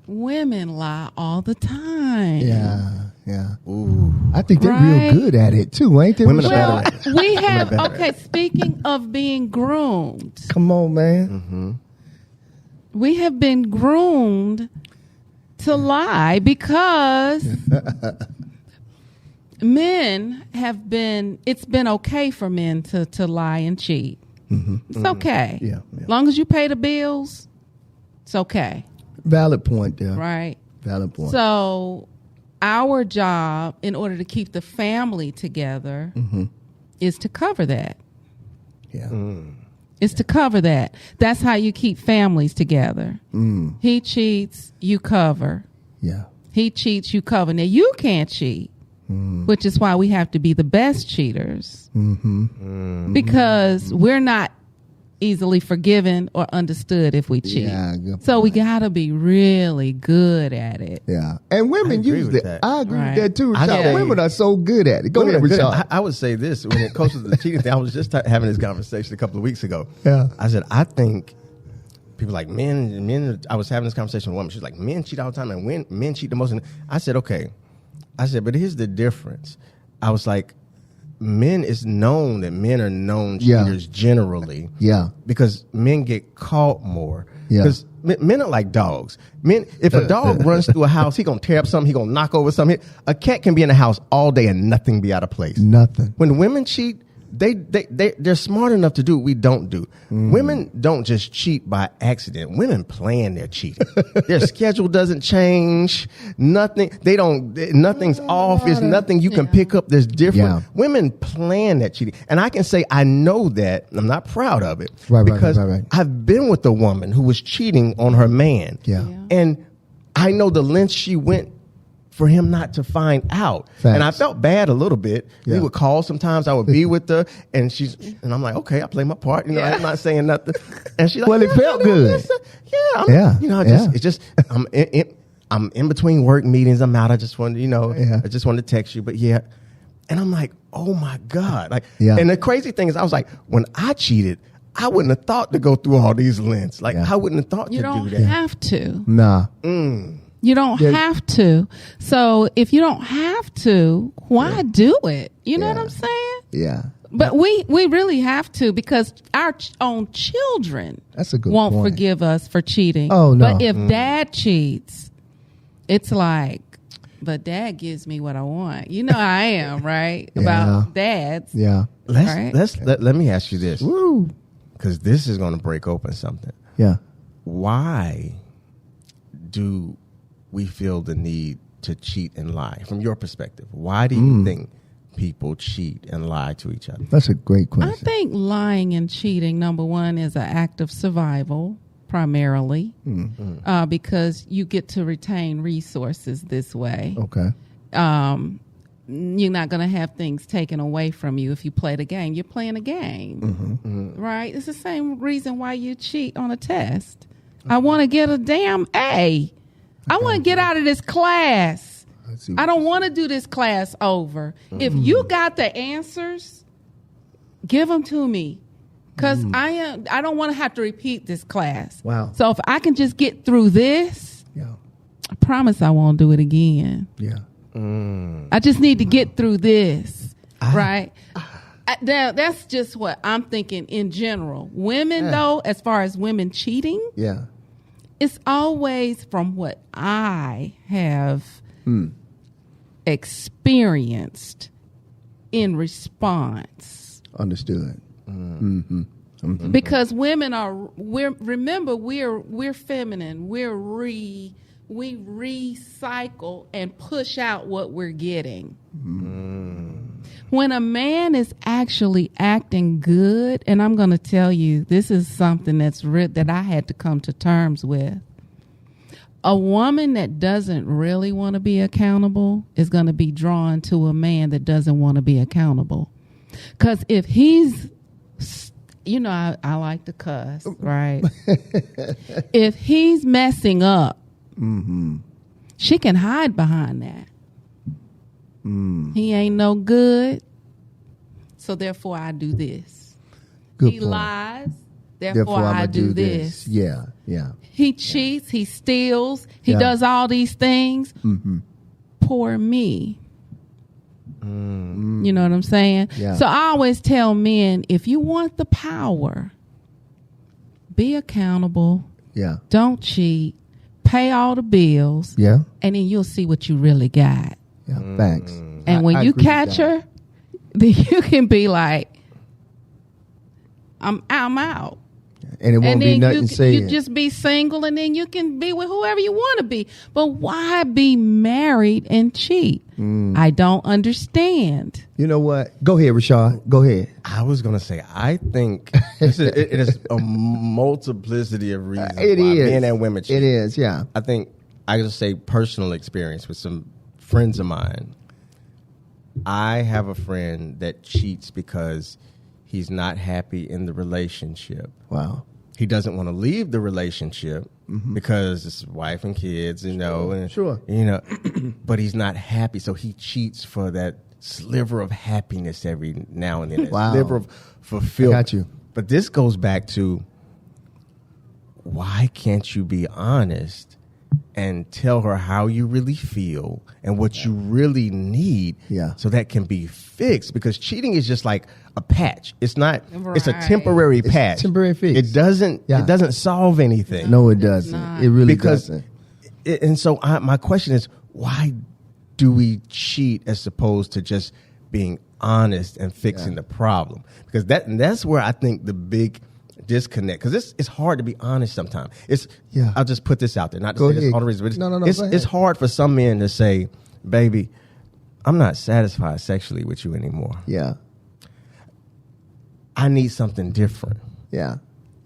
Women lie all the time. Yeah. Ooh. I think they're real good at it too, ain't they? Women are Well, better at it. we have, speaking of being groomed. Come on, man. We have been groomed to lie because men have been, it's been okay for men to lie and cheat. Mm-hmm. It's okay. Yeah. As long as you pay the bills, it's okay. Valid point there. Right. Valid point. So our job, in order to keep the family together, is to cover that. Yeah. It's to cover that. That's how you keep families together. He cheats, you cover. Yeah. He cheats, you cover. Now, you can't cheat, which is why we have to be the best cheaters. Because we're not easily forgiven or understood if we cheat. Yeah, so we got to be really good at it. Yeah. And women use that. I agree with that too, Rashaad. Women are so good at it. Go ahead, Rashaad. I would say this, when it comes to the cheating thing, I was just having this conversation a couple of weeks ago. Yeah. I said, I think people like men, I was having this conversation with a woman. She's like, men cheat all the time and men cheat the most. And I said, okay. I said, but here's the difference. I was like, it's known that men are known cheaters generally. Yeah. Because men get caught more. Yeah. Because men are like dogs. Men, if a dog runs through a house, he gonna tear up something, he gonna knock over something. A cat can be in the house all day and nothing be out of place. Nothing. When women cheat, they're smart enough to do what we don't do. Women don't just cheat by accident. Women plan their cheating. Their schedule doesn't change. Nothing's off. There's nothing you can pick up that's different. Yeah. Women plan that cheating. And I can say I know that. I'm not proud of it. Because I've been with a woman who was cheating on her man. Yeah. And I know the lengths she went for him not to find out. Facts. And I felt bad a little bit. Yeah. We would call sometimes, I would be with her, and I'm like, okay, I play my part. I'm not saying nothing. And she's like, well, it felt good. I'm in between work meetings. I'm out. I just wanted, I just wanted to text you, but yeah. And I'm like, oh my God. And the crazy thing is, I was like, when I cheated, I wouldn't have thought to go through all these lengths. I wouldn't have thought to do that. You don't have to. Nah. You don't have to. So if you don't have to, why do it? You know what I'm saying? Yeah. But we really have to, because our own children won't forgive us for cheating. Oh, no. But if dad cheats, it's like, but dad gives me what I want. You know I am, right? About dads. Yeah. Let me ask you this. Woo. Because this is going to break open something. Yeah. Why do we feel the need to cheat and lie? From your perspective, why do you think people cheat and lie to each other? That's a great question. I think lying and cheating, number one, is an act of survival, primarily, because you get to retain resources this way. Okay. You're not going to have things taken away from you if you play the game. You're playing a game, right? It's the same reason why you cheat on a test. I want to get a damn A. I want to get out of this class. I don't want to do this class over. If you got the answers, give them to me, because I don't want to have to repeat this class. Wow. So if I can just get through this, I promise I won't do it again. Yeah. I just need to get through this, right? That's just what I'm thinking in general. Women, though, as far as women cheating, it's always from what I have experienced in response. Understood. Because women we're feminine. We recycle and push out what we're getting. When a man is actually acting good, and I'm going to tell you, this is something that I had to come to terms with. A woman that doesn't really want to be accountable is going to be drawn to a man that doesn't want to be accountable. Because if he's, I like to cuss, right? If he's messing up, she can hide behind that. He ain't no good, so therefore I do this. He lies, therefore I do this. Yeah. He cheats, he steals, he does all these things. Poor me. You know what I'm saying? Yeah. So I always tell men, if you want the power, be accountable. Yeah. Don't cheat. Pay all the bills. Yeah. And then you'll see what you really got. Yeah. Thanks. And when you catch her, then you can be like, I'm out. And it won't be nothing said. You just be single, and then you can be with whoever you want to be. But why be married and cheat? I don't understand. You know what? Go ahead, Rashaad. Go ahead. I was going to say, I think it is a multiplicity of reasons why men and women cheat. It is, yeah. I think I just say personal experience with some friends of mine. I have a friend that cheats because he's not happy in the relationship. Wow. He doesn't want to leave the relationship because it's wife and kids, you know. Sure. You know, but he's not happy, so he cheats for that sliver of happiness every now and then. Wow. Sliver of fulfillment. I got you. But this goes back to, why can't you be honest and tell her how you really feel and what you really need, so that can be fixed? Because cheating is just like a patch. It's not. Right. It's a temporary patch. It's a temporary fix. It doesn't. It doesn't solve anything. No, it doesn't. It really doesn't. And so my question is, why do we cheat as opposed to just being honest and fixing the problem? Because that's where I think the big disconnect, because it's hard to be honest sometimes. I'll just put this out there, not to say this all the reasons, but it's hard for some men to say, baby, I'm not satisfied sexually with you anymore. Yeah. I need something different. Yeah.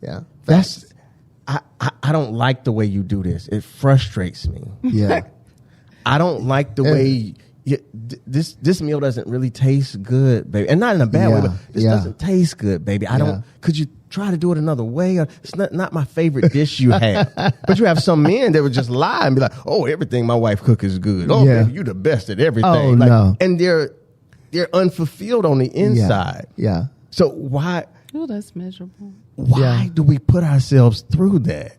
Yeah. That's I don't like the way you do this. It frustrates me. Yeah. I don't like the way this meal doesn't really taste good, baby. And not in a bad way, but this doesn't taste good, baby. I don't. Could you try to do it another way? It's not my favorite dish you have. But you have some men that would just lie and be like, oh, everything my wife cooks is good. Oh, baby, you the best at everything. Oh, no. And they're unfulfilled on the inside. Yeah. So why? Oh, that's miserable. Why do we put ourselves through that?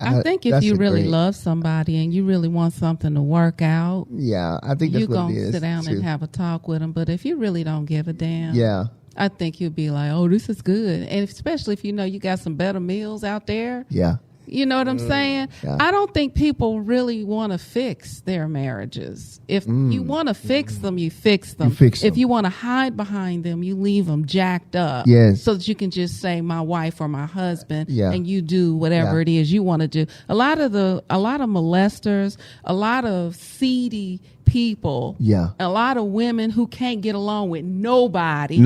I think if you really love somebody and you really want something to work out, I think that's what it is. You're going to sit down and have a talk with them. But if you really don't give a damn, I think you'll be like, oh, this is good. And especially if you know you got some better meals out there. Yeah. You know what I'm saying? Yeah. I don't think people really want to fix their marriages. If you want to fix them, you fix them. If you want to hide behind them, you leave them jacked up. Yes. So that you can just say my wife or my husband, and you do whatever it is you want to do. A lot of molesters, a lot of seedy people, a lot of women who can't get along with nobody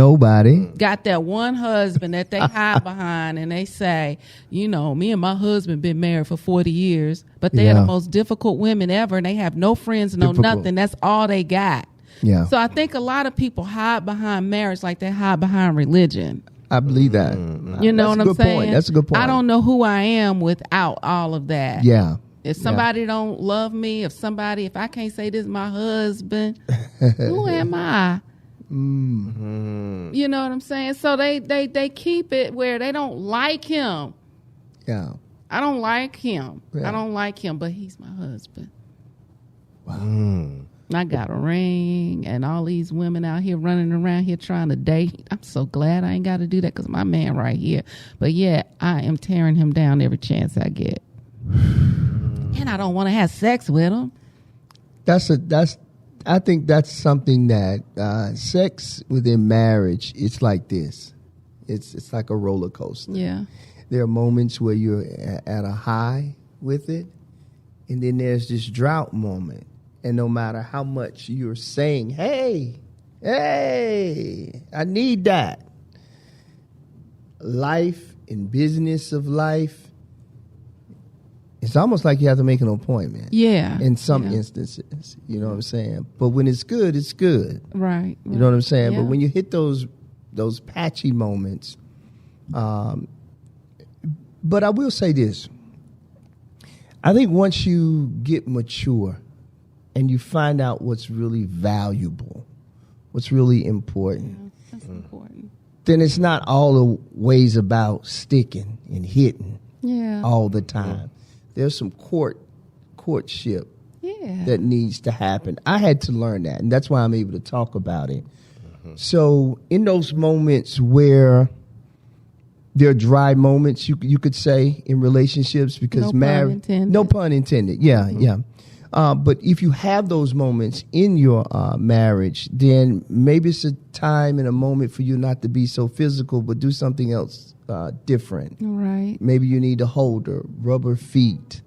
got that one husband that they hide behind, and they say, you know, me and my husband been married for 40 years, but they're the most difficult women ever, and they have no friends, nothing. That's all they got. So I think a lot of people hide behind marriage like they hide behind religion. I believe that. You know what I'm saying? That's a good point. I don't know who I am without all of that. Yeah. If somebody don't love me, if I can't say this is my husband, who am I? You know what I'm saying? So they keep it where they don't like him. Yeah. I don't like him. I don't like him, but he's my husband. Wow. I got a ring, and all these women out here running around here trying to date. I'm so glad I ain't got to do that because my man right here. But I am tearing him down every chance I get. And I don't want to have sex with him. I think that's something that sex within marriage, it's like this. It's like a roller coaster. Yeah. There are moments where you're at a high with it, and then there's this drought moment. And no matter how much you're saying, hey, I need that. Life and business of life, it's almost like you have to make an appointment. Yeah. In some instances, you know what I'm saying? But when it's good, it's good. Right. You know what I'm saying? Yeah. But when you hit those patchy moments, but I will say this. I think once you get mature and you find out what's really valuable, what's really important, that's important, then it's not always about sticking and hitting all the time. There's some courtship that needs to happen. I had to learn that, and that's why I'm able to talk about it. So in those moments where there are dry moments, you could say, in relationships, because no pun intended. No pun intended. Yeah, yeah. But if you have those moments in your marriage, then maybe it's a time and a moment for you not to be so physical, but do something else different. Right. Maybe you need to hold her, rub her feet.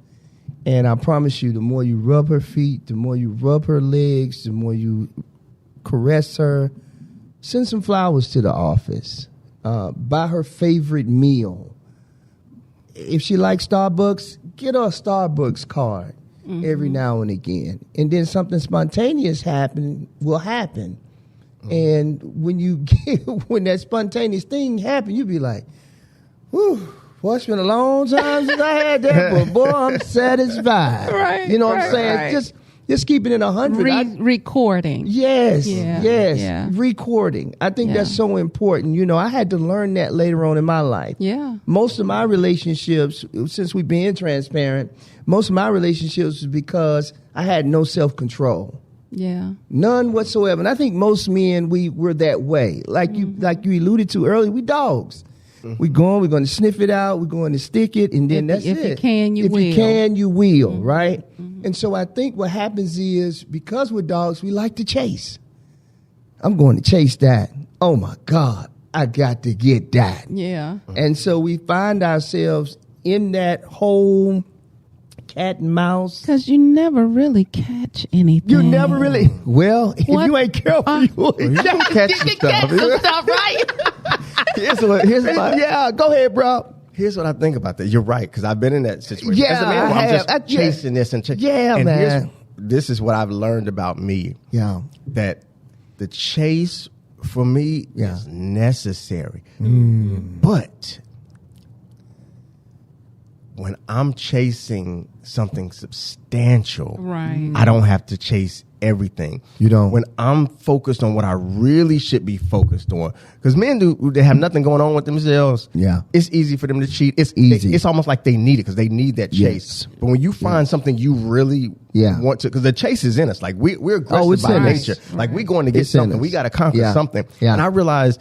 And I promise you, the more you rub her feet, the more you rub her legs, the more you caress her, send some flowers to the office, buy her favorite meal. If she likes Starbucks, get her a Starbucks card every now and again. And then something spontaneous will happen. And when that spontaneous thing happens, you'll be like, whew. Well, it's been a long time since I had that, but boy, I'm satisfied. Right. You know what I'm saying? Right. Just keeping it 100. Recording. Yes. Yeah. Yes. Yeah. Recording. I think that's so important. You know, I had to learn that later on in my life. Yeah. Most of my relationships, since we've been transparent, most of my relationships was because I had no self-control. Yeah. None whatsoever. And I think most men, we're that way. Like you alluded to earlier, we dogs. We're going to sniff it out. We're going to stick it, and then that's it. If you can, you will. If you can, you will, right? And so I think what happens is, because we're dogs, we like to chase. I'm going to chase that. Oh, my God, I got to get that. Yeah. And so we find ourselves in that whole cat and mouse. Because you never really catch anything. You never really. Well, if you ain't careful, you will. You can catch some stuff. Right? Here's what Yeah, go ahead, bro. Here's what I think about that. You're right, because I've been in that situation. Yeah, as a man, I'm just chasing this and chasing. Yeah, and man. This is what I've learned about me. Yeah. That the chase for me is necessary. But when I'm chasing something substantial, right, I don't have to chase everything. You don't. When I'm focused on what I really should be focused on, because men they have nothing going on with themselves. Yeah, it's easy for them to cheat. It's easy. It's almost like they need it because they need that chase. But when you find something you really want to, because the chase is in us. Like we're aggressive by nature. Like we're going to get something. We got to conquer something. Yeah. And I realize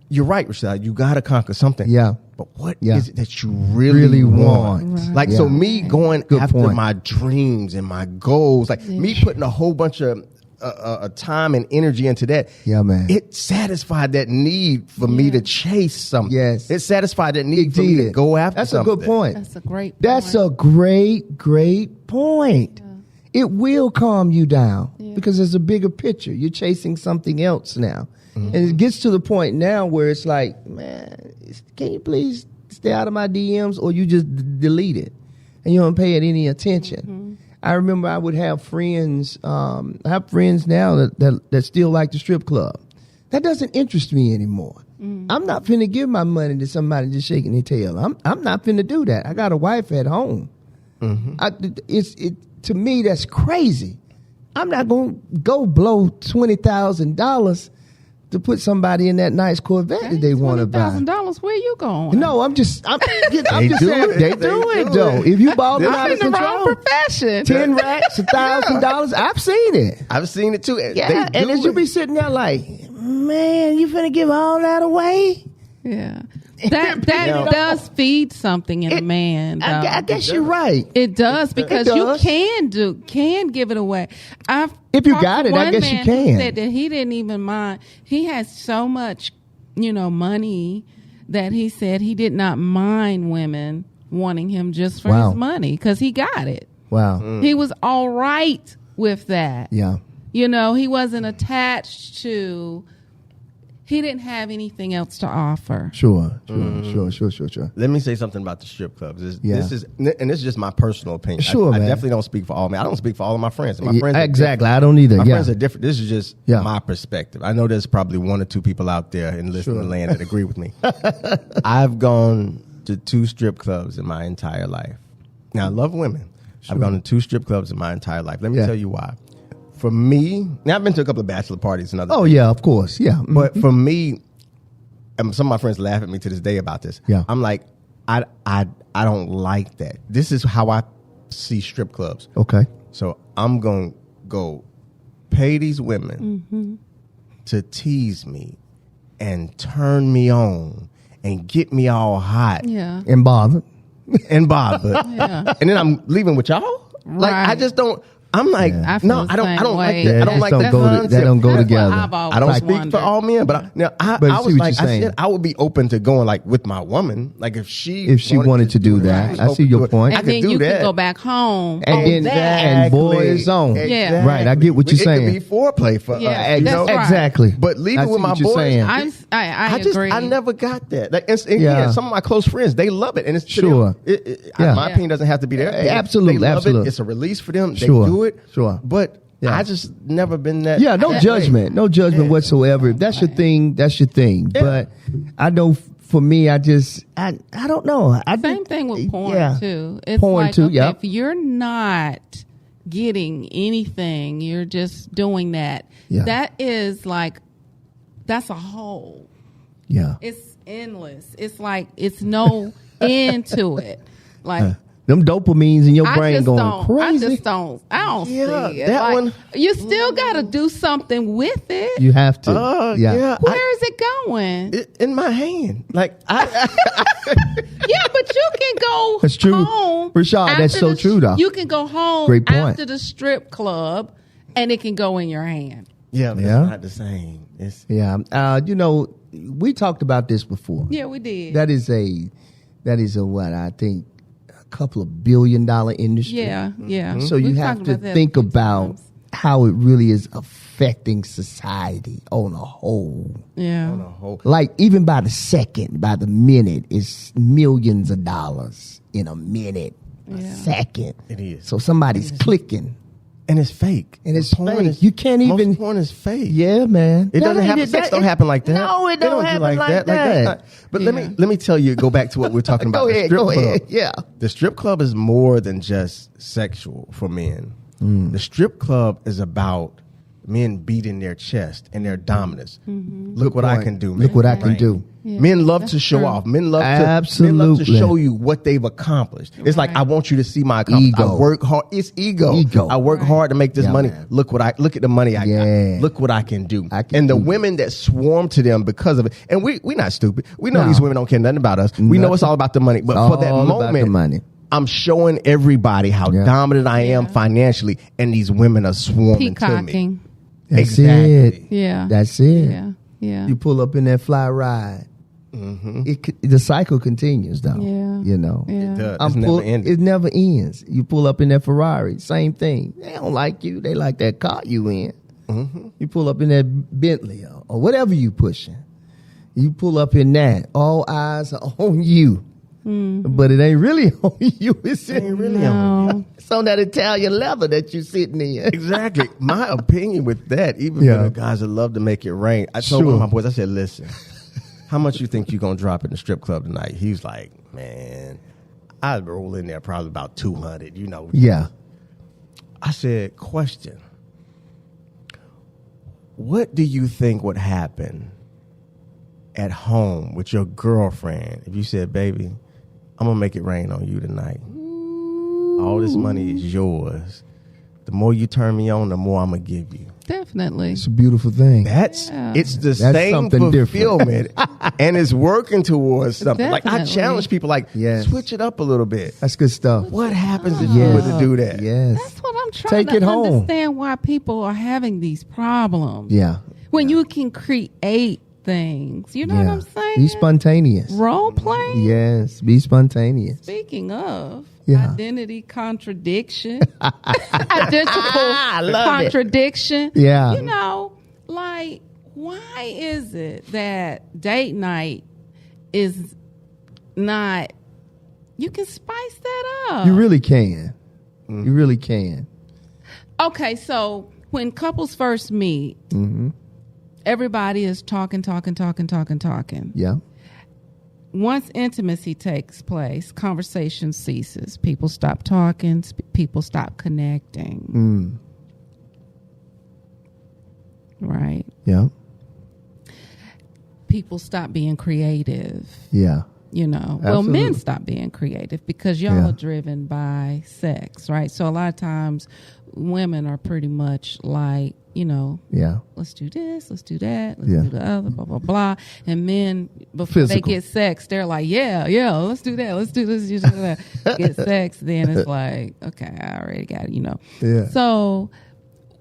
you're right, Rashaad. You got to conquer something. Yeah. But what is it that you really want? Right. Like, so me going after my dreams and my goals, like me putting a whole bunch of time and energy into that. Yeah, man. It satisfied that need for me to chase something. Yes. It satisfied that need for me to go after That's something. That's a good point. That's a great point. That's a great point. Yeah. It will calm you down because there's a bigger picture. You're chasing something else now. And it gets to the point now where it's like, man, can you please stay out of my DMs, or you just delete it and you don't pay it any attention. I remember I would have friends. I have friends now that still like the strip club. That doesn't interest me anymore. I'm not finna give my money to somebody just shaking their tail. I'm not finna do that. I got a wife at home. To me, that's crazy. I'm not gonna go blow $20,000 to put somebody in that nice Corvette that they want to buy. $20,000, where you going? No, I'm just saying they do it though. If you ball them out of control, the wrong profession. 10 racks, $1,000. I've seen it. I've seen it too. Yeah, and as you be sitting there like, man, you finna give all that away? Yeah. That does feed something in a man. I guess you're right. It does, because you can give it away. If you got it, I guess you can. He said that he didn't even mind. He has so much, money that he said he did not mind women wanting him just for his money because he got it. Wow. He was all right with that. Yeah. He wasn't attached to. He didn't have anything else to offer. Sure. Let me say something about the strip clubs. This is just my personal opinion. Sure, I man. definitely don't speak for all men. I don't speak for all of my friends. My friends exactly. I don't either. My friends are different. This is just my perspective. I know there's probably one or two people out there in listening land that agree with me. I've gone to 2 strip clubs in my entire life. Now, I love women. Sure. I've gone to 2 strip clubs in my entire life. Let me tell you why. For me, now I've been to a couple of bachelor parties and other things. Yeah, of course. Yeah. But for me, and some of my friends laugh at me to this day about this. Yeah. I'm like, I don't like that. This is how I see strip clubs. Okay. So I'm going to go pay these women to tease me and turn me on and get me all hot. Yeah. And bothered. And bothered. And then I'm leaving with y'all? Right. Like, I just don't. I'm like, I no, I don't like that. I don't like that concept. That don't go together. I don't speak for all men, but I was like, I said I would be open to going like with my woman, like if she wanted to do that. I see your point. And then you could go back home, and boy is on. Yeah, right. I get what you're saying. It could be foreplay for us, exactly. But leaving with my boys, I agree. I never got that. Like, and some of my close friends, they love it, and it's sure. My opinion doesn't have to be there. Absolutely, absolutely. It's a release for them. They do it. Sure. But I just never been that. Yeah, no judgment. No judgment whatsoever. If that's your thing, that's your thing. Yeah. But I know for me, I don't know. Same thing with porn, too. It's porn, too, if you're not getting anything, you're just doing that. Yeah. That is like, that's a hole. Yeah. It's endless. It's like, it's no end to it. Like, them dopamines in your brain going crazy. I don't see it. That one. You still got to do something with it. You have to. Where is it going? In my hand. Like, yeah, but you can go that's true. home. Rashaad, that's so true, though. You can go home after the strip club, and it can go in your hand. Yeah, but it's not the same. We talked about this before. Yeah, we did. That is a what I think couple of $1 billion industry. Yeah. So you have to think about how it really is affecting society on a whole. Yeah. On a whole. Like even by the second, by the minute, it's millions of dollars in a minute, a second. It is. So somebody's clicking. And it's fake. And it's fake. You can't even. Most porn is fake. Yeah, man. It doesn't happen. Sex don't happen like that. No, it don't happen like that. But let me tell you. Go back to what we're talking about. Go ahead. Yeah. The strip club is more than just sexual for men. The strip club is about men beating their chest and their dominance. Mm-hmm. Look what I can do. Look what I can do. Yeah, men love to show off. Men love to show you what they've accomplished. It's like, I want you to see my accomplishment. I work hard. It's ego. I work hard to make this money. Man. Look at the money I got. Look what I can do. And the women that swarm to them because of it. And we're not stupid. We know these women don't care nothing about us. We know it's all about the money. But for that moment, I'm showing everybody how dominant I am financially, and these women are swarming to me. That's it. Yeah. That's it. Yeah. You pull up in that fly ride. Mm-hmm. The cycle continues, though. Yeah. You know. Yeah. It does. It never ends. You pull up in that Ferrari, same thing. They don't like you. They like that car you in. Mm-hmm. You pull up in that Bentley or whatever you pushing. You pull up in that. All eyes are on you. Mm-hmm. But it ain't really on you. It's on that Italian leather that you sitting in. Exactly. My opinion with that, even for the guys that love to make it rain, I told one of my boys, I said, listen, how much you think you going to drop in the strip club tonight? He's like, man, I'd roll in there probably about 200, you know. Yeah. I said, question. What do you think would happen at home with your girlfriend if you said, baby, I'm going to make it rain on you tonight. All this money is yours. The more you turn me on, the more I'm going to give you. Definitely. It's a beautiful thing. It's the same fulfillment. And it's working towards something. Definitely. Like I challenge people, switch it up a little bit. That's good stuff. What happens if you were to do that? Yes. That's what I'm trying to understand why people are having these problems. Yeah. When you can create things. You know what I'm saying? Be spontaneous. Role playing? Yes. Be spontaneous. Speaking of identity contradiction, identical contradiction. Yeah. You know, like, why is it that date night is not, you can spice that up. You really can. You really can. Okay, so when couples first meet, everybody is talking. Yeah. Once intimacy takes place, conversation ceases. People stop talking. People stop connecting. Right. Yeah. People stop being creative. Yeah. Well, men stop being creative because y'all are driven by sex, right? So a lot of times women are pretty much like, let's do this, let's do that, let's do the other, blah, blah, blah. And men, before they get sex, they're like, yeah, let's do that, let's do this, let's do that. Get sex, then it's like, okay, I already got it, Yeah. So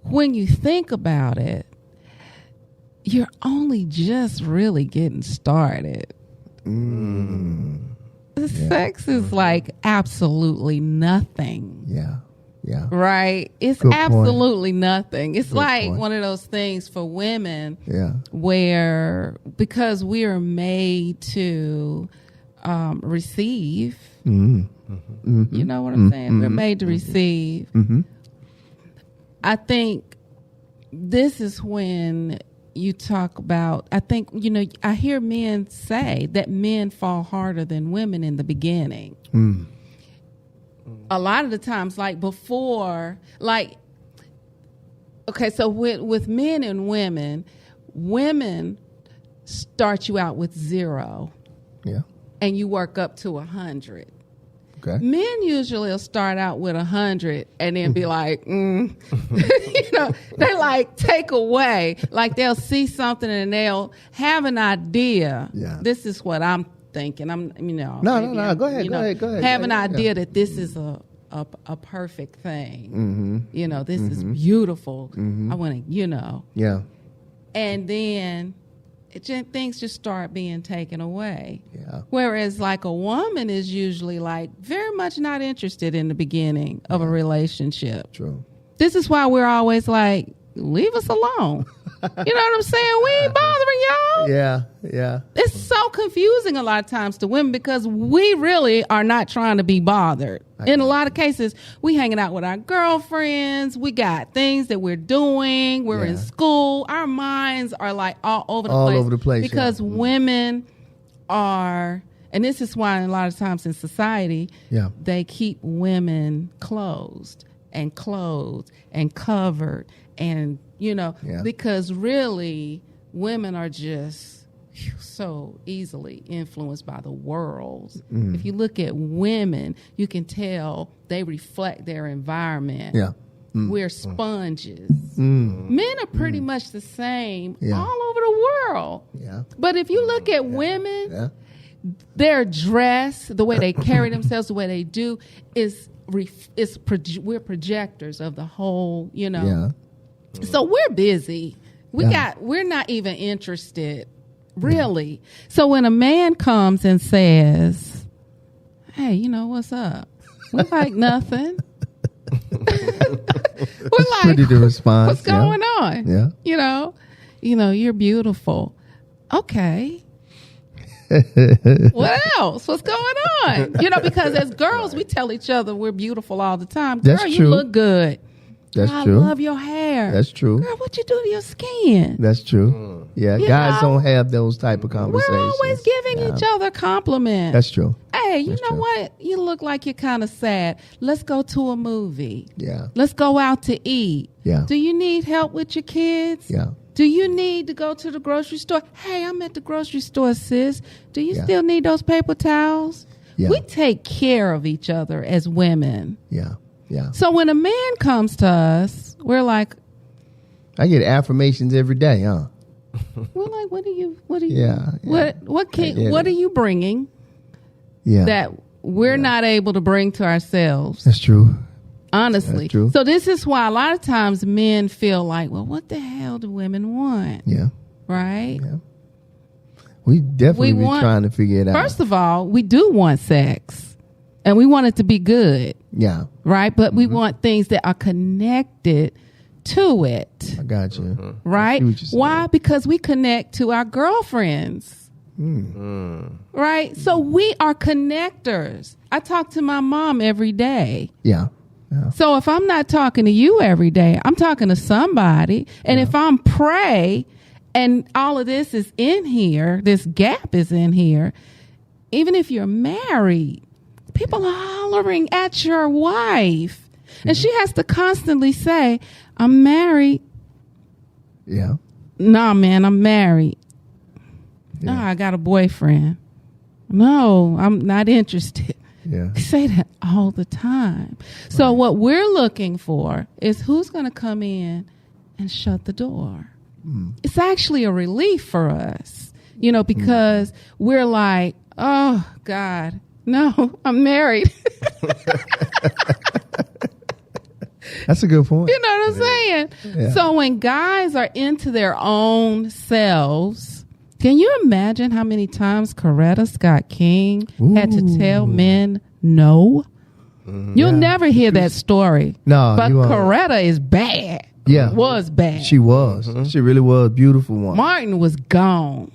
when you think about it, you're only just really getting started. Sex is like absolutely nothing. Yeah. Right? It's absolutely nothing. It's like one of those things for women where, because we are made to receive, you know what I'm saying? We're made to receive. I think this is when you talk about, I think, I hear men say that men fall harder than women in the beginning. A lot of the times, like before, like, okay, so with men and women start you out with 0. Yeah. And you work up to 100. Okay. Men usually will start out with 100 and then be like, they like take away, like they'll see something and they'll have an idea. Yeah. This is what I'm thinking. No. Go ahead. Have an idea that this is a perfect thing. This is beautiful. I want to, Yeah. And then things just start being taken away. Yeah. Whereas like a woman is usually like very much not interested in the beginning of a relationship. True. This is why we're always like, leave us alone. You know what I'm saying? We ain't bothering y'all. Yeah. It's so confusing a lot of times to women because we really are not trying to be bothered. In a lot of cases, we hanging out with our girlfriends. We got things that we're doing. We're in school. Our minds are like all over the place. Because women are, and this is why a lot of times in society, they keep women closed and covered and because really women are just so easily influenced by the world. If you look at women, you can tell they reflect their environment. We're sponges. Men are pretty much the same all over the world. But if you look at women, their dress, the way they carry themselves, the way they do we're projectors of the whole, So we're busy. We're not even interested, really. So when a man comes and says, "Hey, what's up?" We're like, nothing. We're like, pretty to respond. What's going on? Yeah. You're beautiful. Okay. What else? What's going on? Because as girls, we tell each other we're beautiful all the time. Girl, That's you true. look good. That's I true. love your hair. That's true. Girl, what you do to your skin? That's true. Yeah, guys don't have those type of conversations. We're always giving each other compliments. That's true. Hey, you know what? You look like you're kind of sad. Let's go to a movie. Yeah. Let's go out to eat. Yeah. Do you need help with your kids? Yeah. Do you need to go to the grocery store? Hey, I'm at the grocery store, sis. Do you still need those paper towels? Yeah. We take care of each other as women. Yeah. Yeah. So when a man comes to us, we're like, I get affirmations every day, huh? We're like, what are you what are you bringing that we're not able to bring to ourselves? That's true. Honestly. That's true. So this is why a lot of times men feel like, well, what the hell do women want? Yeah. Right? Yeah. We definitely be trying to figure it out. First of all, we do want sex. And we want it to be good. Yeah. Right? But we want things that are connected to it. I got you. Right? Why? Because we connect to our girlfriends. Right? So we are connectors. I talk to my mom every day. Yeah. Yeah. So if I'm not talking to you every day, I'm talking to somebody. And if I'm prey and all of this is in here, this gap is in here, even if you're married, people are hollering at your wife. And she has to constantly say, I'm married. Yeah. Nah, man, I'm married. Yeah. No, I got a boyfriend. No, I'm not interested. Yeah. They say that all the time. So what we're looking for is who's going to come in and shut the door. It's actually a relief for us, because we're like, oh, God, no, I'm married. That's a good point. You know what I'm saying? Yeah. So when guys are into their own selves, can you imagine how many times Coretta Scott King had to tell men no? You'll never hear that story. No, but Coretta is bad. Yeah. Was bad. She was. She really was a beautiful one. Martin was gone.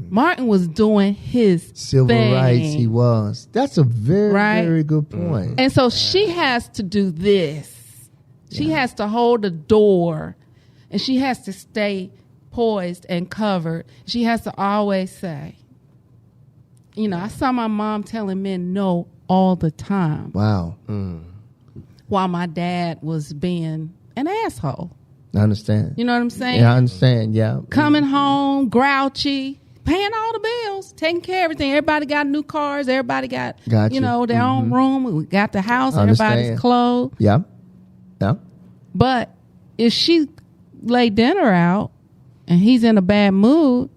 Martin was doing his civil thing. rights. He was. That's a very, very good point. And so she has to do this. She has to hold the door, and she has to stay poised and covered. She has to always say, I saw my mom telling men no all the time. Wow. While my dad was being an asshole. I understand. You know what I'm saying? Yeah, I understand. Yeah. Coming home, grouchy, paying all the bills, taking care of everything. Everybody got new cars. Everybody got, their own room. We got the house. Everybody's clothed. Yeah. Yeah. But if she lay dinner out and he's in a bad mood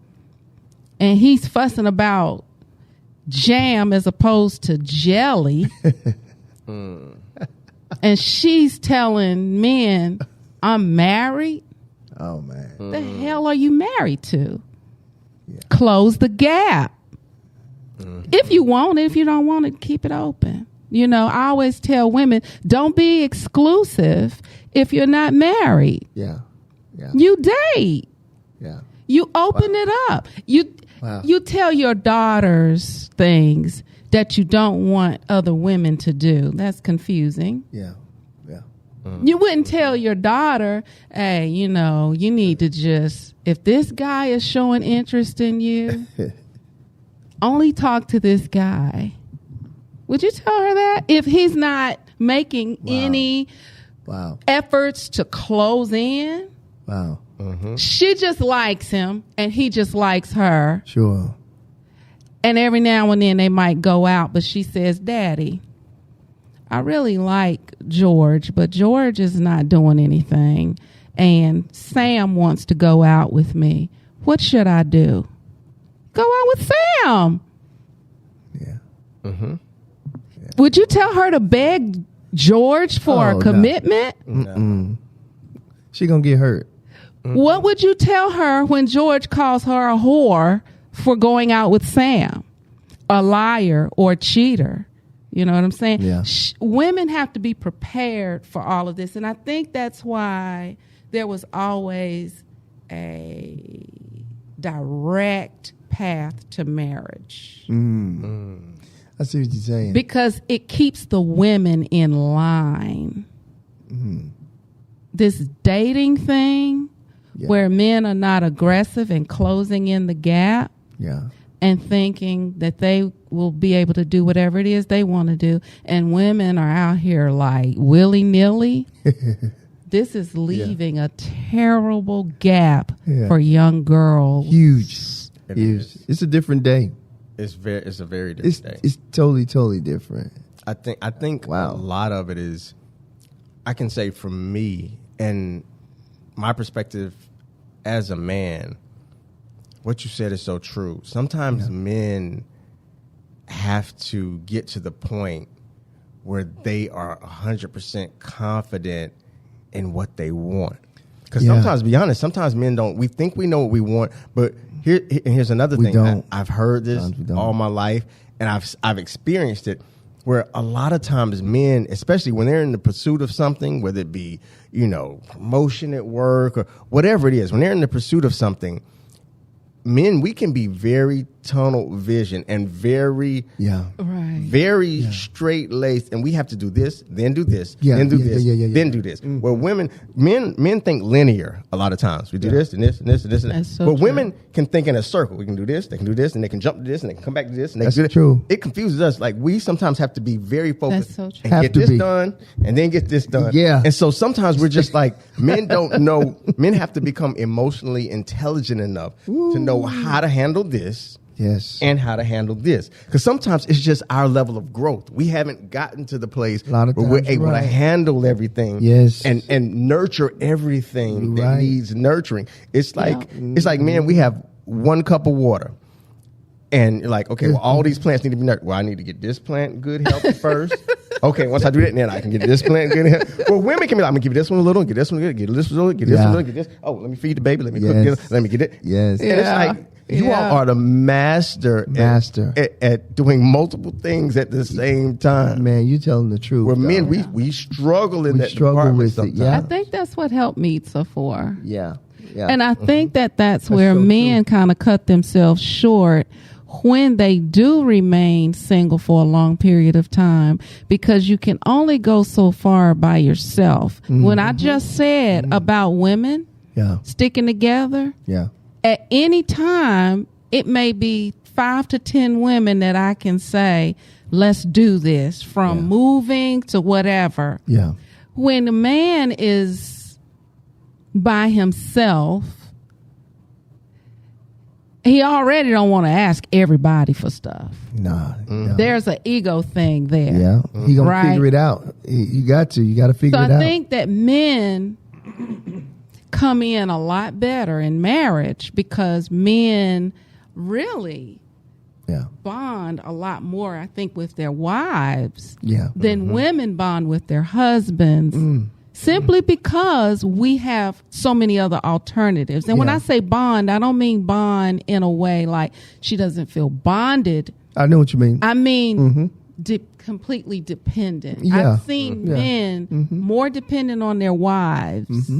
and he's fussing about jam as opposed to jelly, and she's telling men, I'm married. Oh, man. The hell are you married to? Yeah. Close the gap. If you want it, if you don't want it, keep it open. I always tell women, don't be exclusive if you're not married. Yeah. Yeah. You date. Yeah. You open it up. You tell your daughters things that you don't want other women to do. That's confusing. Yeah. Yeah. You wouldn't tell your daughter, hey, you need to just, if this guy is showing interest in you, only talk to this guy. Would you tell her that? If he's not making any efforts to close in? Wow. She just likes him and he just likes her. Sure. And every now and then they might go out, but she says, Daddy, I really like George, but George is not doing anything. And Sam wants to go out with me. What should I do? Go out with Sam. Yeah. Yeah. Would you tell her to beg George for a commitment? No. She gonna get hurt. What would you tell her when George calls her a whore for going out with Sam? A liar or a cheater? You know what I'm saying? Yeah. Women have to be prepared for all of this. And I think that's why there was always a direct path to marriage. I see what you're saying. Because it keeps the women in line. This dating thing where men are not aggressive and closing in the gap. Yeah. And thinking that they will be able to do whatever it is they want to do. And women are out here like willy-nilly. This is leaving a terrible gap for young girls. Huge. It's a different day. It's a very different day. It's totally different. I think a lot of it is, I can say from me and my perspective as a man, what you said is so true. Sometimes men have to get to the point where they are 100% confident in what they want. Because sometimes, to be honest, sometimes men don't. We think we know what we want, but here's another thing. I've heard this all my life, and I've experienced it, where a lot of times men, especially when they're in the pursuit of something, whether it be promotion at work or whatever it is, when they're in the pursuit of something, men, we can be very tunnel vision and very straight laced, and we have to do this, then do this, then do this, then do this. Well, men think linear a lot of times. We do this and this and this and this and that. So but women can think in a circle. We can do this, they can do this, and they can jump to this, and they can come back to this, and they can do that. True. It confuses us. Like, we sometimes have to be very focused and get this done, and then get this done. Yeah. And so sometimes we're just like, men don't know. Men have to become emotionally intelligent enough to know how to handle this. Yes. And how to handle this. Because sometimes it's just our level of growth. We haven't gotten to the place where we're able to handle everything. Yes. And nurture everything that needs nurturing. It's like man, we have one cup of water. And you're like, okay, well, all these plants need to be nurtured. Well, I need to get this plant good healthy first. Okay, once I do that, then I can get this plant good healthy. Well, women can be like, I'm going to give this one a little, get this one good, get this one a little, get this one a little, get this. Oh, let me feed the baby, let me cook, let me get it. Yes. And it's like, you all are the master at doing multiple things at the same time. Man, you telling the truth. Where men, we struggle in that department sometimes. I think that's what help meets are for. Yeah. Yeah. And I think that's where men kind of cut themselves short when they do remain single for a long period of time, because you can only go so far by yourself. When I just said about women sticking together, at any time, it may be 5 to 10 women that I can say, let's do this, from moving to whatever. Yeah. When a man is by himself, he already don't want to ask everybody for stuff. Nah. There's an ego thing there. Yeah. He gonna figure it out. You got to figure it out. So I think that men come in a lot better in marriage because men really bond a lot more, I think, with their wives than women bond with their husbands. Simply because we have so many other alternatives. And when I say bond, I don't mean bond in a way like she doesn't feel bonded. I know what you mean. I mean completely dependent. I've seen men more dependent on their wives,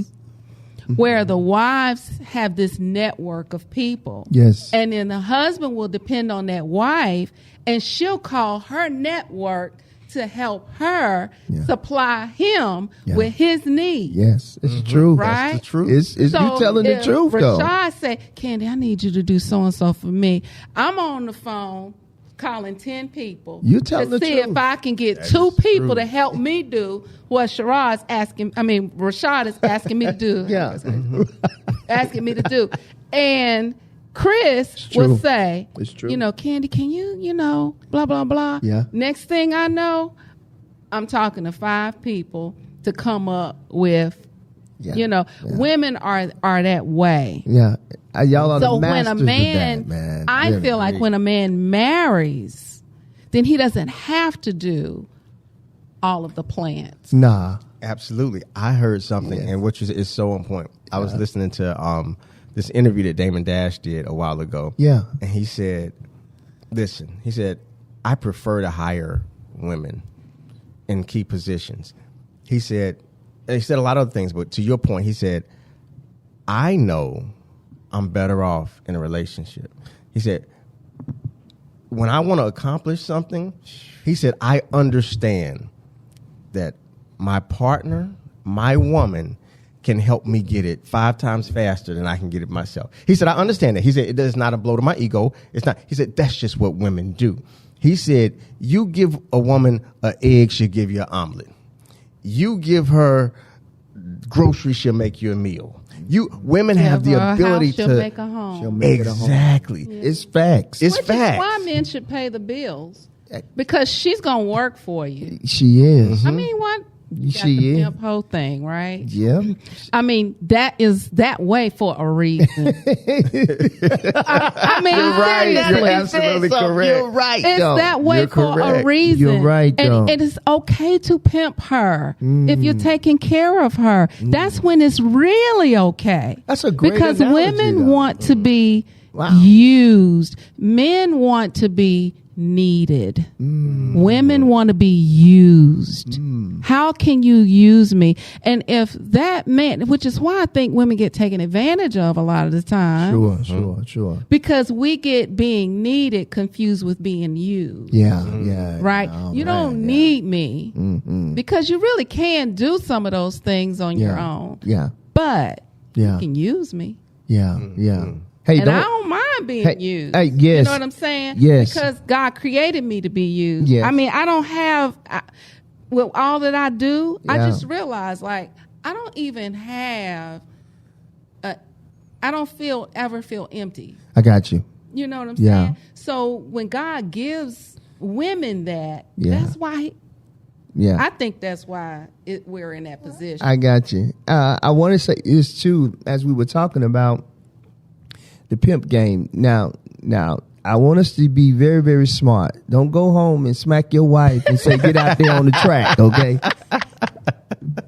where the wives have this network of people. Yes. And then the husband will depend on that wife, and she'll call her network to help her supply him with his needs. Yes, it's true. Right? That's the truth. It's so you telling the truth, though. Rashaad say, Candi, I need you to do so-and-so for me. I'm on the phone calling 10 people to see if I can get 2 people to help me do what Rashaad is asking me to do. Asking me to do. And Chris would say, Candi, can you, blah, blah, blah. Yeah. Next thing I know, I'm talking to 5 people to come up with, women are that way. Yeah. Y'all are so the masters when a man, of that, man. I feel like when a man marries, then he doesn't have to do all of the plans. Nah. Absolutely. I heard something, and which is so on point. I was listening to this interview that Damon Dash did a while ago. Yeah. And he said, I prefer to hire women in key positions. He said a lot of other things, but to your point, he said, I know I'm better off in a relationship. He said, when I want to accomplish something, he said, I understand that my partner, my woman, can help me get it 5 times faster than I can get it myself. He said, I understand that. He said, it is not a blow to my ego. It's not. He said, that's just what women do. He said, you give a woman an egg, she'll give you an omelet. You give her groceries, she'll make you a meal. Women have the ability she'll to make a home. She'll make exactly. It a home. It's facts. It's Which facts. is why men should pay the bills, because she's gonna work for you. She is. I mean, what? She the is. pimp whole thing, right? Yeah. I mean, that is that way for a reason. I mean, You're right. seriously. You're absolutely correct. You're right. It's that way for a reason. You're right, though. And it's okay to pimp her if you're taking care of her. That's when it's really okay. That's a great because analogy, women though. want to be Wow. used. Men want to be needed. Women want to be used. How can you use me? And if that man, which is why I think women get taken advantage of a lot of the time. Sure. Because we get being needed confused with being used. Yeah. Right? Oh, you don't need me because you really can do some of those things on your own. Yeah. But you can use me. Yeah. Hey, and I don't mind being used. Hey, yes. You know what I'm saying? Yes. Because God created me to be used. Yes. I mean, I don't have, with all that I do, I just realized, like, I don't even have, I don't ever feel empty. I got you. You know what I'm saying? So when God gives women that, that's why. I think that's why we're in that position. I got you. I want to say this too, as we were talking about the pimp game. Now, I want us to be very, very smart. Don't go home and smack your wife and say, get out there on the track, okay?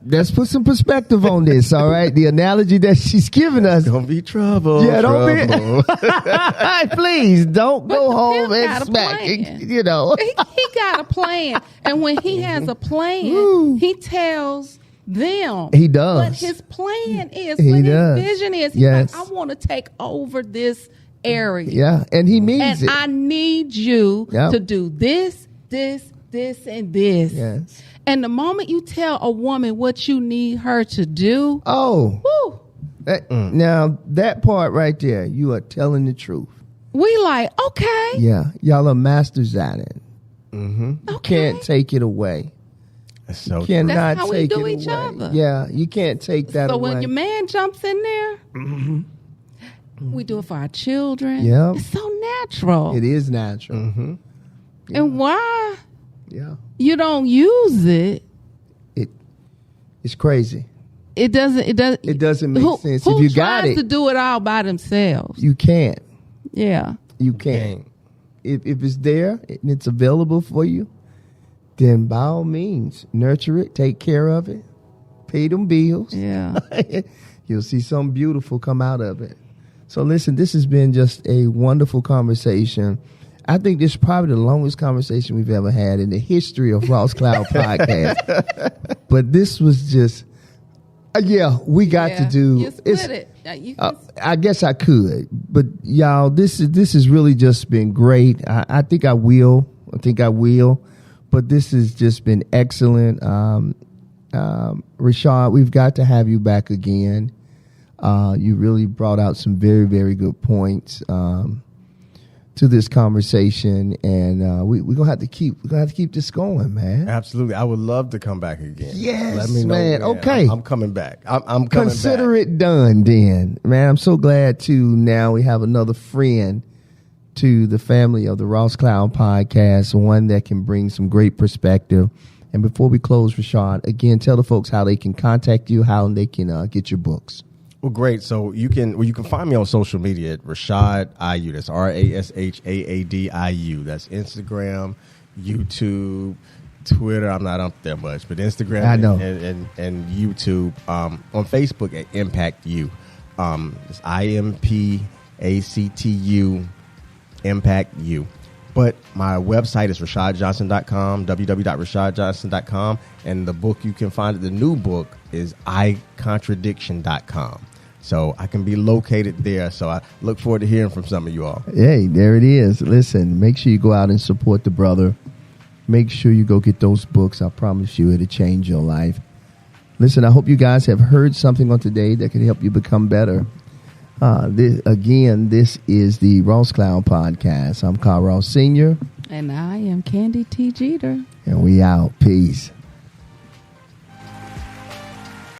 Let's put some perspective on this, all right? The analogy that she's giving us. Don't be trouble. Yeah, don't be. Please, don't go home and smack. You know. He got a plan. And when he has a plan, he tells them. He does. What his plan is, what his vision is. He's like, I want to take over this area. Yeah, and he means it. And I need you to do this, and this. Yes. And the moment you tell a woman what you need her to do, now that part right there, you are telling the truth. We like, okay. Yeah, y'all are masters at it. Mm-hmm. You can't take it away. That's so That's how we do each other. Yeah, you can't take that away. So when your man jumps in there, we do it for our children. Yeah, it's so natural. It is natural. Mm-hmm. Yeah. And why? Yeah. You don't use it. It's crazy. It doesn't make sense. Who if you got it, to do it all by themselves? You can't. Yeah. You can't. If it's there and it's available for you, then by all means, nurture it, take care of it, pay them bills. Yeah. You'll see something beautiful come out of it. So listen, this has been just a wonderful conversation. I think this is probably the longest conversation we've ever had in the history of Ross Cloud Podcast. But this was just, we got to do. You split it. I guess I could, but y'all, this has really just been great. I think I will. But this has just been excellent. Rashaad, we've got to have you back again. You really brought out some very, very good points to this conversation, and we're gonna have to keep this going, man. Absolutely, I would love to come back again. Yes, let me know, man. Okay, I'm coming back. I'm coming Consider back. it done, then, man. I'm so glad to now we have another friend to the family of the Ross Cloud Podcast, one that can bring some great perspective. And before we close, Rashaad, again, tell the folks how they can contact you, how they can get your books. Well, great. So you can find me on social media at Rashaad IU. That's RASHAADIU. That's Instagram, YouTube, Twitter. I'm not up there much, but Instagram I know. and YouTube. On Facebook at Impact U. It's IMPACTU Impact U. But my website is RashaadJohnson.com, www.RashaadJohnson.com. And the book you can find, the new book, is Contradiction.com. So I can be located there. So I look forward to hearing from some of you all. Hey, there it is. Listen, make sure you go out and support the brother. Make sure you go get those books. I promise you it'll change your life. Listen, I hope you guys have heard something on today that can help you become better. This is the Ross Cloud Podcast. I'm Carl Ross Sr. And I am Candi T. Jeter. And we out. Peace.